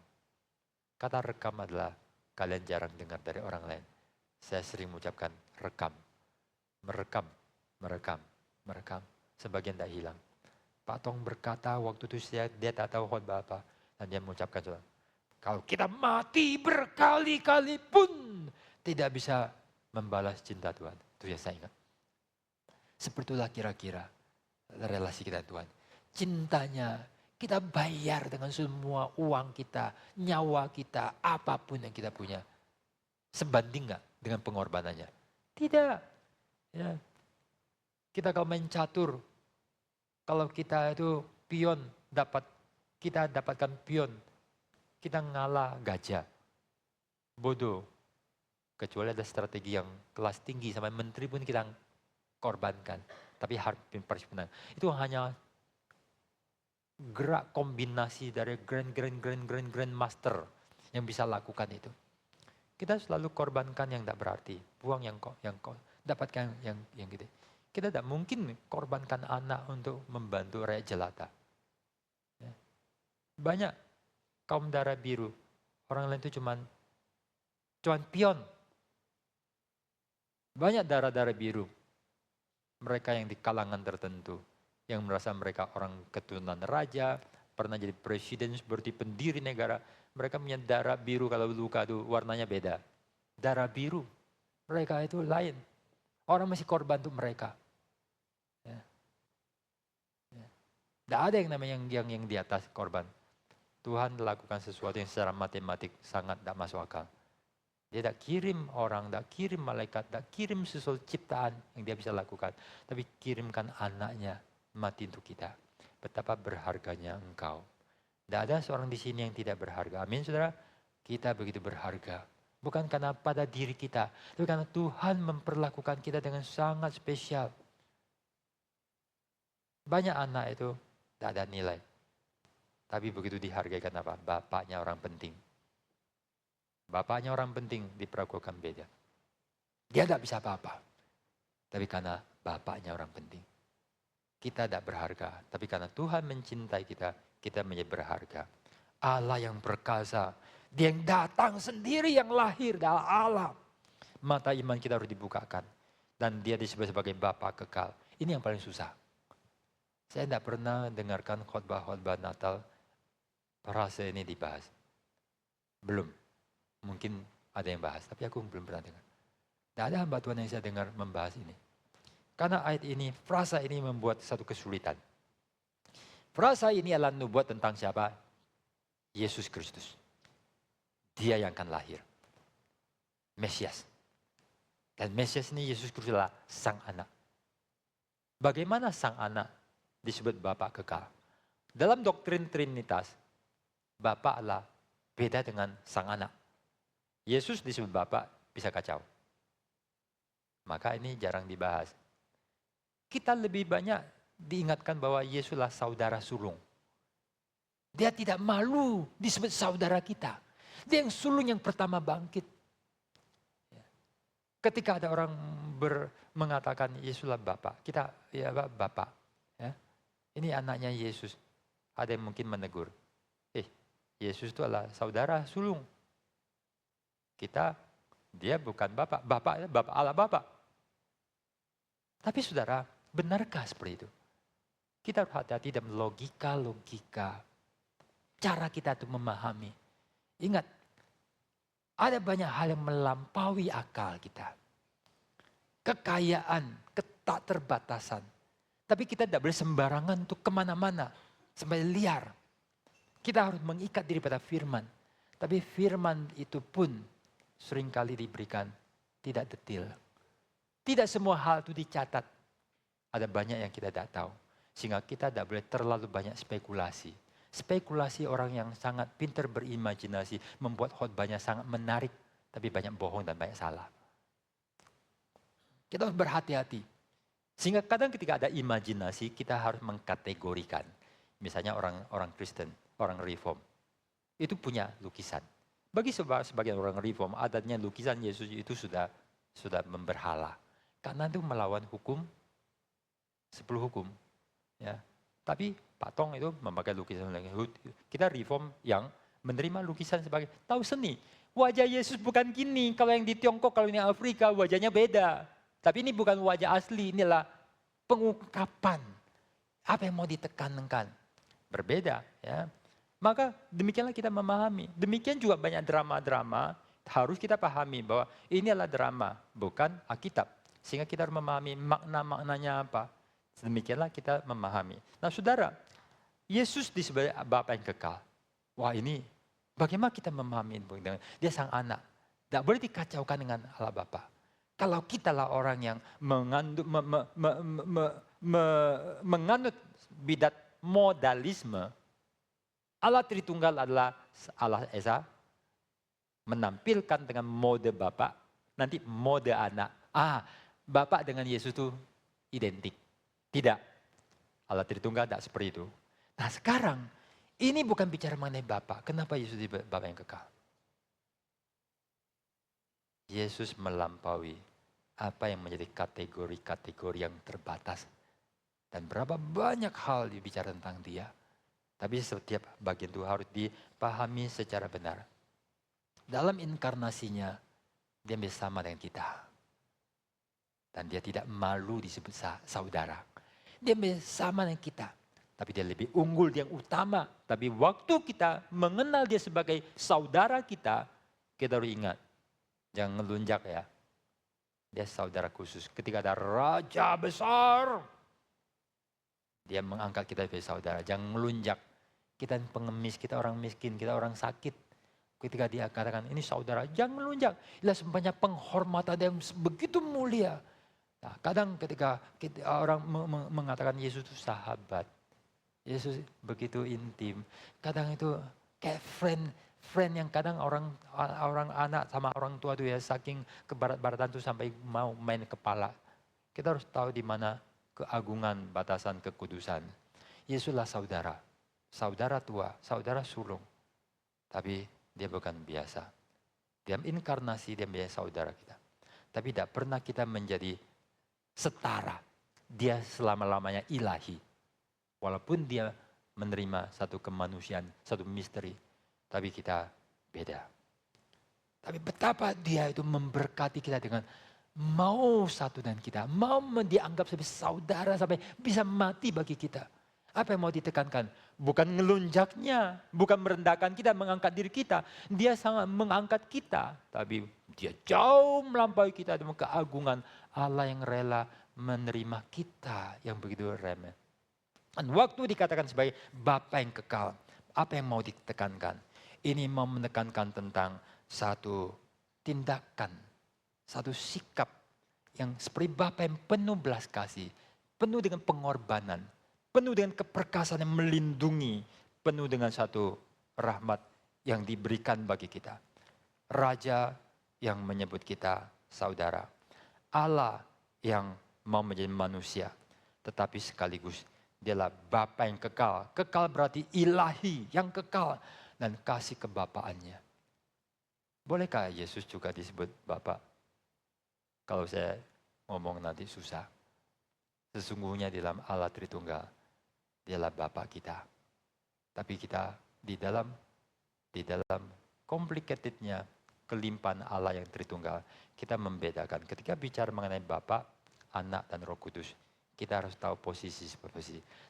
Kata rekam adalah kalian jarang dengar dari orang lain. Saya sering mengucapkan rekam, merekam, merekam, merekam. Sebagian tak hilang. Pak Tong berkata waktu itu dia tak tahu khotbah apa. Dan dia mengucapkan, kalau kita mati berkali-kali pun tidak bisa membalas cinta Tuhan. Itu yang saya ingat. Sepertilah kira-kira relasi kita Tuhan. Cintanya kita bayar dengan semua uang kita, nyawa kita, apapun yang kita punya. Sebanding nggak dengan pengorbanannya? Tidak. Ya. Kita kalau main catur, kalau kita itu pion kita dapatkan pion, kita ngalah gajah, bodoh. Kecuali ada strategi yang kelas tinggi sampai menteri pun kita korbankan. Tapi harus menang. Itu hanya gerak kombinasi dari grand master yang bisa lakukan itu. Kita selalu korbankan yang tidak berarti, buang yang dapatkan yang gitu. Kita tidak mungkin korbankan anak untuk membantu rakyat jelata. Banyak kaum darah biru, orang lain itu cuman pion. Banyak darah-darah biru, mereka yang di kalangan tertentu, yang merasa mereka orang keturunan raja, pernah jadi presiden seperti pendiri negara, mereka punya darah biru kalau luka itu warnanya beda. Darah biru, mereka itu lain. Orang masih korban untuk mereka. Ya. Ya. Tidak ada yang namanya yang di atas korban. Tuhan lakukan sesuatu yang secara matematik sangat tidak masuk akal. Dia tidak kirim orang, tidak kirim malaikat, tidak kirim sesuatu ciptaan yang dia bisa lakukan. Tapi kirimkan anaknya mati untuk kita. Betapa berharganya engkau. Tidak ada seorang di sini yang tidak berharga. Amin saudara. Kita begitu berharga. Bukan karena pada diri kita. Tapi karena Tuhan memperlakukan kita dengan sangat spesial. Banyak anak itu tidak ada nilai. Tapi begitu dihargai karena apa? Bapaknya orang penting. Bapaknya orang penting diperlakukan beda. Dia tidak bisa apa-apa. Tapi karena bapaknya orang penting. Kita tidak berharga. Tapi karena Tuhan mencintai kita, kita menjadi berharga. Allah yang perkasa. Dia yang datang sendiri yang lahir dari alam. Mata iman kita harus dibukakan. Dan dia disebut sebagai Bapa kekal. Ini yang paling susah. Saya tidak pernah dengarkan khotbah-khotbah Natal. Frase ini dibahas. Belum. Mungkin ada yang bahas, tapi aku belum pernah dengar. Tidak ada hamba Tuhan yang saya dengar membahas ini. Karena ayat ini, frasa ini membuat satu kesulitan. Frasa ini adalah nubuat tentang siapa? Yesus Kristus. Dia yang akan lahir. Mesias. Dan Mesias ini Yesus Kristus adalah sang anak. Bagaimana sang anak disebut Bapa kekal? Dalam doktrin Trinitas, Bapa adalah beda dengan sang anak. Yesus disebut Bapa bisa kacau. Maka ini jarang dibahas. Kita lebih banyak diingatkan bahwa Yesuslah saudara sulung. Dia tidak malu disebut saudara kita. Dia yang sulung yang pertama bangkit. Ketika ada orang mengatakan Yesuslah Bapa, kita ya Bapa. Ya. Ini anaknya Yesus. Ada yang mungkin menegur. Yesus itu adalah saudara sulung. Dia bukan Bapak Allah Bapak. Tapi saudara, benarkah seperti itu? Kita harus hati-hati dalam logika. Cara kita untuk memahami. Ingat, ada banyak hal yang melampaui akal kita. Kekayaan, keterbatasan. Tapi kita tidak boleh sembarangan untuk kemana-mana. Sampai liar. Kita harus mengikat diri pada firman. Tapi firman itu pun seringkali diberikan tidak detail. Tidak semua hal itu dicatat. Ada banyak yang kita tidak tahu. Sehingga kita tidak boleh terlalu banyak spekulasi. Spekulasi orang yang sangat pintar berimajinasi membuat khotbahnya sangat menarik. Tapi banyak bohong dan banyak salah. Kita harus berhati-hati. Sehingga kadang ketika ada imajinasi kita harus mengkategorikan. Misalnya orang Kristen, orang Reform. Itu punya lukisan. Bagi sebagian orang Reform, adatnya lukisan Yesus itu sudah memberhala. Karena itu melawan hukum, 10 hukum. Ya. Tapi Pak Tong itu memakai lukisan lagi. Kita reform yang menerima lukisan sebagai tahu seni. Wajah Yesus bukan gini. Kalau yang di Tiongkok, kalau ini Afrika, wajahnya beda. Tapi ini bukan wajah asli, inilah pengungkapan. Apa yang mau ditekankan? Berbeda, ya. Maka demikianlah kita memahami. Demikian juga banyak drama-drama harus kita pahami bahwa ini adalah drama, bukan Alkitab. Sehingga kita harus memahami makna-maknanya apa. Demikianlah kita memahami. Nah saudara, Yesus disebut Bapa yang kekal. Wah ini, bagaimana kita memahami dia sang anak. Tidak boleh dikacaukan dengan Allah Bapa. Kalau kita lah orang yang menganut bidat modalisme, Allah Tritunggal adalah Allah Esa, menampilkan dengan mode Bapa, nanti mode anak. Bapa dengan Yesus itu identik. Tidak. Allah Tritunggal tidak seperti itu. Nah sekarang, ini bukan bicara mengenai Bapa. Kenapa Yesus disebut Bapa yang kekal? Yesus melampaui apa yang menjadi kategori-kategori yang terbatas. Dan berapa banyak hal dibicara tentang dia. Tapi setiap bagian itu harus dipahami secara benar. Dalam inkarnasinya, dia bersama dengan kita. Dan dia tidak malu disebut saudara. Dia bersama dengan kita. Tapi dia lebih unggul, dia yang utama. Tapi waktu kita mengenal dia sebagai saudara kita harus ingat. Jangan ngelunjak ya. Dia saudara khusus. Ketika ada raja besar, dia mengangkat kita sebagai saudara. Jangan ngelunjak. Kita pengemis, kita orang miskin, kita orang sakit. Ketika dia katakan ini saudara, jangan melunjak. Inilah sebenarnya penghormatan yang begitu mulia. Nah, kadang ketika orang mengatakan Yesus itu sahabat. Yesus begitu intim. Kadang itu kayak friend yang kadang orang anak sama orang tua itu ya saking kebarat-baratan itu sampai mau main kepala. Kita harus tahu di mana keagungan batasan kekudusan. Yesuslah saudara. Saudara tua, saudara sulung. Tapi dia bukan biasa. Dia inkarnasi, dia menjadi saudara kita. Tapi tidak pernah kita menjadi setara. Dia selama-lamanya ilahi. Walaupun dia menerima satu kemanusiaan, satu misteri. Tapi kita beda. Tapi betapa dia itu memberkati kita dengan mau satu dengan kita. Mau dianggap sebagai saudara sampai bisa mati bagi kita. Apa yang mau ditekankan? Bukan ngelunjaknya, bukan merendahkan kita, mengangkat diri kita. Dia sangat mengangkat kita, tapi dia jauh melampaui kita dengan keagungan Allah yang rela menerima kita yang begitu remeh. Dan waktu dikatakan sebagai Bapa yang kekal, apa yang mau ditekankan? Ini mau menekankan tentang satu tindakan, satu sikap yang seperti Bapa yang penuh belas kasih, penuh dengan pengorbanan. Penuh dengan keperkasaan yang melindungi. Penuh dengan satu rahmat yang diberikan bagi kita. Raja yang menyebut kita saudara. Allah yang mau menjadi manusia. Tetapi sekaligus dialah Bapa yang kekal. Kekal berarti ilahi yang kekal. Dan kasih kebapaannya. Bolehkah Yesus juga disebut Bapa? Kalau saya ngomong nanti susah. Sesungguhnya di dalam Allah Tritunggal. Dialah Bapa kita. Tapi kita di dalam complicatednya kelimpahan Allah yang Tritunggal, kita membedakan. Ketika bicara mengenai Bapa, Anak dan Roh Kudus, kita harus tahu posisi.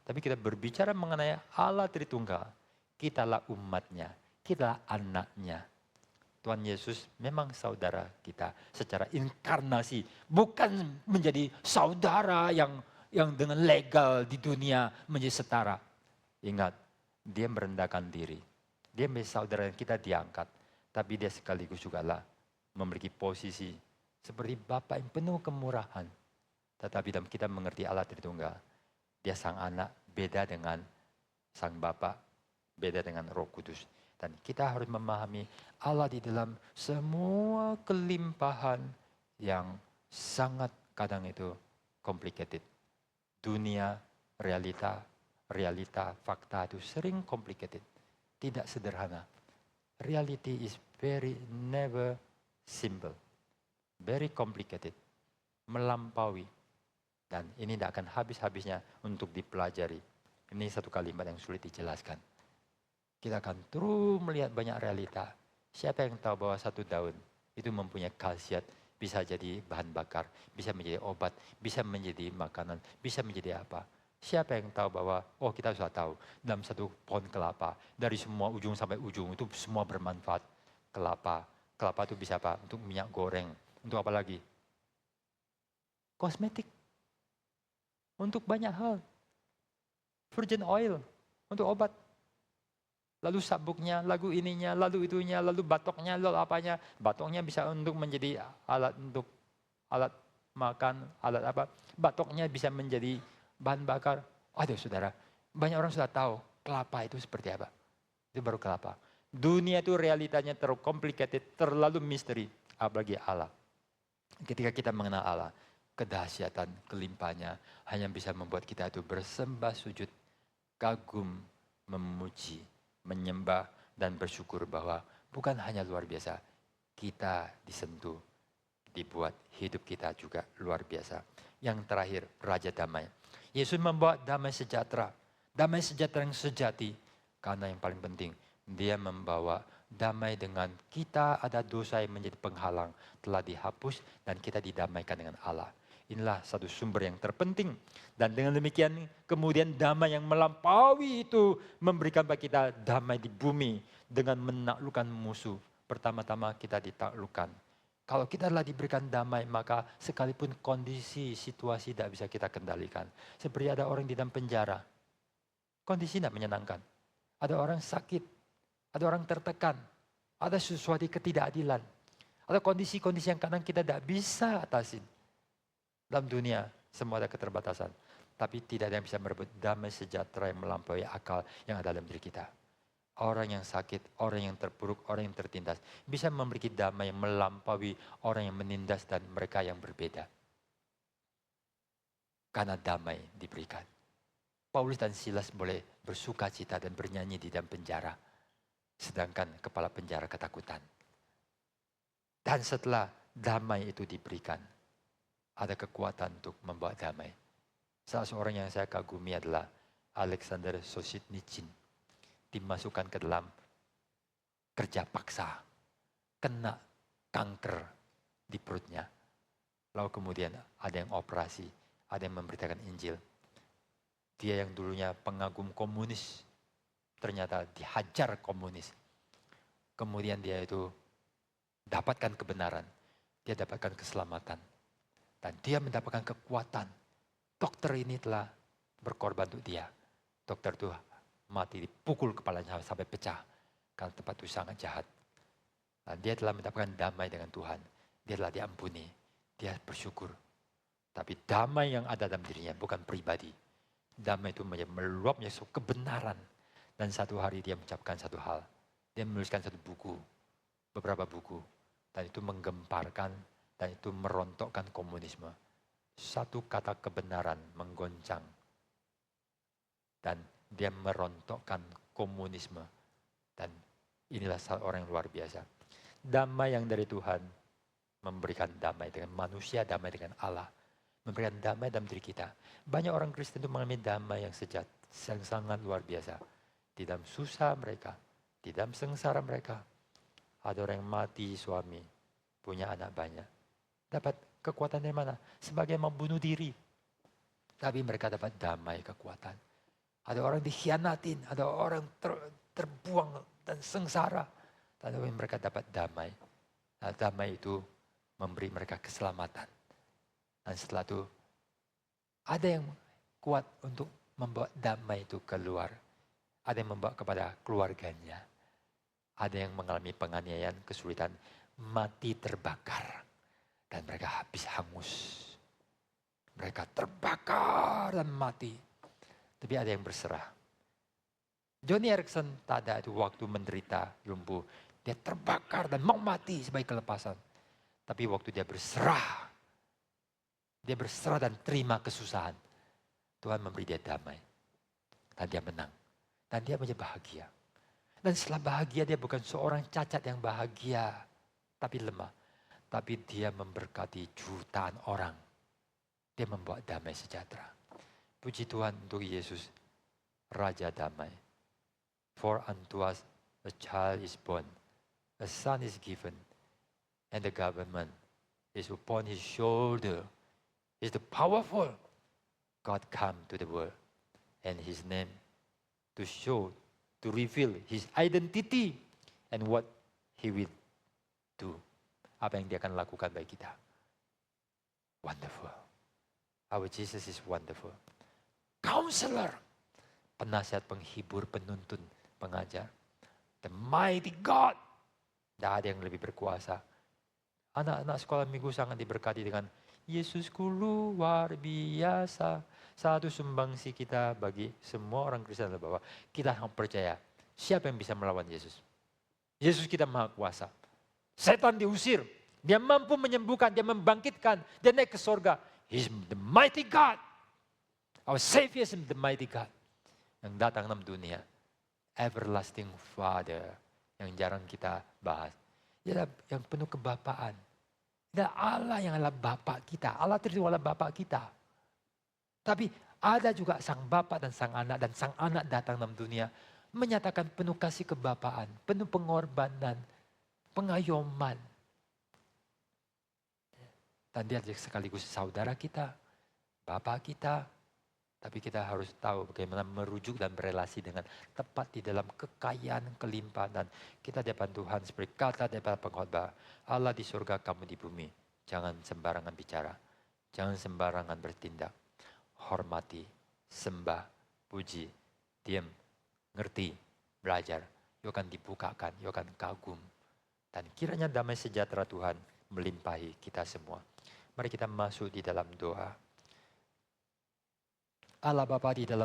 Tapi kita berbicara mengenai Allah Tritunggal, kitalah umatnya, kitalah anaknya. Tuhan Yesus memang saudara kita secara inkarnasi, bukan menjadi saudara yang dengan legal di dunia menjadi setara. Ingat, dia merendahkan diri. Dia menjadi saudara yang kita diangkat. Tapi dia sekaligus juga lah memiliki posisi seperti Bapa yang penuh kemurahan. Tetapi dalam kita mengerti Allah Tritunggal, dia sang anak beda dengan sang Bapa, beda dengan Roh Kudus. Dan kita harus memahami Allah di dalam semua kelimpahan yang sangat kadang itu complicated. Dunia, realita, fakta itu sering complicated. Tidak sederhana. Reality is never simple. Very complicated. Melampaui. Dan ini tidak akan habis-habisnya untuk dipelajari. Ini satu kalimat yang sulit dijelaskan. Kita akan terus melihat banyak realita. Siapa yang tahu bahwa satu daun itu mempunyai khasiat, bisa jadi bahan bakar, bisa menjadi obat, bisa menjadi makanan, bisa menjadi apa. Siapa yang tahu bahwa, oh kita sudah tahu, dalam satu pohon kelapa, dari semua ujung sampai ujung itu semua bermanfaat. Kelapa itu bisa apa? Untuk minyak goreng, untuk apa lagi? Kosmetik, untuk banyak hal. Virgin oil, untuk obat. Lalu sabuknya, lalu ininya, lalu itunya, lalu batoknya, lalu apanya. Batoknya bisa untuk menjadi alat makan, alat apa. Batoknya bisa menjadi bahan bakar. Aduh saudara, banyak orang sudah tahu kelapa itu seperti apa. Itu baru kelapa. Dunia itu realitanya terlalu complicated, terlalu misteri. Apalagi Allah. Ketika kita mengenal Allah, kedahsyatan, kelimpahannya hanya bisa membuat kita itu bersembah sujud, kagum, memuji, menyembah, dan bersyukur bahwa bukan hanya luar biasa, kita disentuh, dibuat hidup kita juga luar biasa. Yang terakhir, Raja Damai. Yesus membawa damai sejahtera yang sejati. Karena yang paling penting, dia membawa damai dengan kita ada dosa yang menjadi penghalang, telah dihapus dan kita didamaikan dengan Allah. Inilah satu sumber yang terpenting. Dan dengan demikian kemudian damai yang melampaui itu memberikan bagi kita damai di bumi dengan menaklukkan musuh. Pertama-tama kita ditaklukkan. Kalau kita telah diberikan damai, maka sekalipun kondisi, situasi tidak bisa kita kendalikan. Seperti ada orang di dalam penjara, kondisi tidak menyenangkan. Ada orang sakit, ada orang tertekan, ada sesuatu ketidakadilan. Ada kondisi-kondisi yang kadang kita tidak bisa atasin. Dalam dunia semua ada keterbatasan. Tapi tidak ada yang bisa merebut damai sejahtera yang melampaui akal yang ada dalam diri kita. Orang yang sakit, orang yang terpuruk, orang yang tertindas. Bisa memiliki damai yang melampaui orang yang menindas dan mereka yang berbeda. Karena damai diberikan. Paulus dan Silas boleh bersuka cita dan bernyanyi di dalam penjara. Sedangkan kepala penjara ketakutan. Dan setelah damai itu diberikan, ada kekuatan untuk membawa damai. Salah seorang yang saya kagumi adalah Alexander Solzhenitsyn. Dimasukkan ke dalam kerja paksa. Kena kanker di perutnya. Lalu kemudian ada yang operasi, ada yang memberitakan Injil. Dia yang dulunya pengagum komunis, ternyata dihajar komunis. Kemudian dia itu dapatkan kebenaran, dia dapatkan keselamatan. Dan dia mendapatkan kekuatan. Dokter ini telah berkorban untuk dia. Dokter itu mati, dipukul kepalanya sampai pecah. Karena tempat itu sangat jahat. Dan dia telah mendapatkan damai dengan Tuhan. Dia telah diampuni. Dia bersyukur. Tapi damai yang ada dalam dirinya bukan pribadi. Damai itu meluapnya kebenaran. Dan satu hari dia mengucapkan satu hal. Dia menuliskan satu buku. Beberapa buku. Dan itu menggemparkan. Dan itu merontokkan komunisme. Satu kata kebenaran menggoncang. Dan dia merontokkan komunisme. Dan inilah orang yang luar biasa. Damai yang dari Tuhan memberikan damai dengan manusia, damai dengan Allah. Memberikan damai dalam diri kita. Banyak orang Kristen itu mengalami damai yang sejati, yang sangat luar biasa. Di dalam susah mereka, di dalam sengsara mereka. Ada orang yang mati suami, punya anak banyak. Dapat kekuatan dari mana? Sebagai membunuh diri. Tapi mereka dapat damai kekuatan. Ada orang dikhianatin, ada orang terbuang dan sengsara. Tapi mereka dapat damai. Nah, damai itu memberi mereka keselamatan. Dan setelah itu ada yang kuat untuk membawa damai itu keluar. Ada yang membawa kepada keluarganya. Ada yang mengalami penganiayaan, kesulitan, mati terbakar. Dan mereka habis hangus. Mereka terbakar dan mati. Tapi ada yang berserah. Johnny Erickson tak ada itu waktu menderita lumpuh. Dia terbakar dan mau mati sebagai kelepasan. Tapi waktu dia berserah dan terima kesusahan. Tuhan memberi dia damai. Dan dia menang. Dan dia menjadi bahagia. Dan setelah bahagia dia bukan seorang cacat yang bahagia. Tapi lemah. Tapi dia memberkati jutaan orang. Dia membawa damai sejahtera. Puji Tuhan untuk Yesus. Raja Damai. For unto us a child is born, a son is given, and the government is upon his shoulder. He's the powerful God come to the world, and his name to show, to reveal his identity and what he will do. Apa yang dia akan lakukan bagi kita. Wonderful. Our Jesus is wonderful. Counselor. Penasihat, penghibur, penuntun, pengajar. The mighty God. Tidak ada yang lebih berkuasa. Anak-anak sekolah minggu sangat diberkati dengan Yesusku luar biasa. Satu sumbangsi kita bagi semua orang Kristen adalah bahwa kita harus percaya siapa yang bisa melawan Yesus. Yesus kita maha kuasa. Setan diusir. Dia mampu menyembuhkan, dia membangkitkan, dia naik ke sorga. He's the mighty God. Our Savior is the mighty God. Yang datang dalam dunia. Everlasting Father. Yang jarang kita bahas. Dia yang penuh kebapaan. Dia Allah yang adalah Bapa kita. Allah itu adalah Bapa kita. Tapi ada juga Sang Bapa dan Sang Anak. Dan Sang Anak datang dalam dunia. Menyatakan penuh kasih kebapaan. Penuh pengorbanan. Pengayoman. Dan dia sekaligus saudara kita, Bapa kita. Tapi kita harus tahu bagaimana merujuk dan berelasi dengan tepat di dalam kekayaan, kelimpahan. Dan kita di depan Tuhan seperti kata daripada pengkhotbah. Allah di surga, kamu di bumi. Jangan sembarangan bicara. Jangan sembarangan bertindak. Hormati, sembah, puji, diam, ngerti, belajar. You akan dibukakan, you akan kagum. Dan kiranya damai sejahtera Tuhan melimpahi kita semua. Mari kita masuk di dalam doa. Allah Bapa di dalam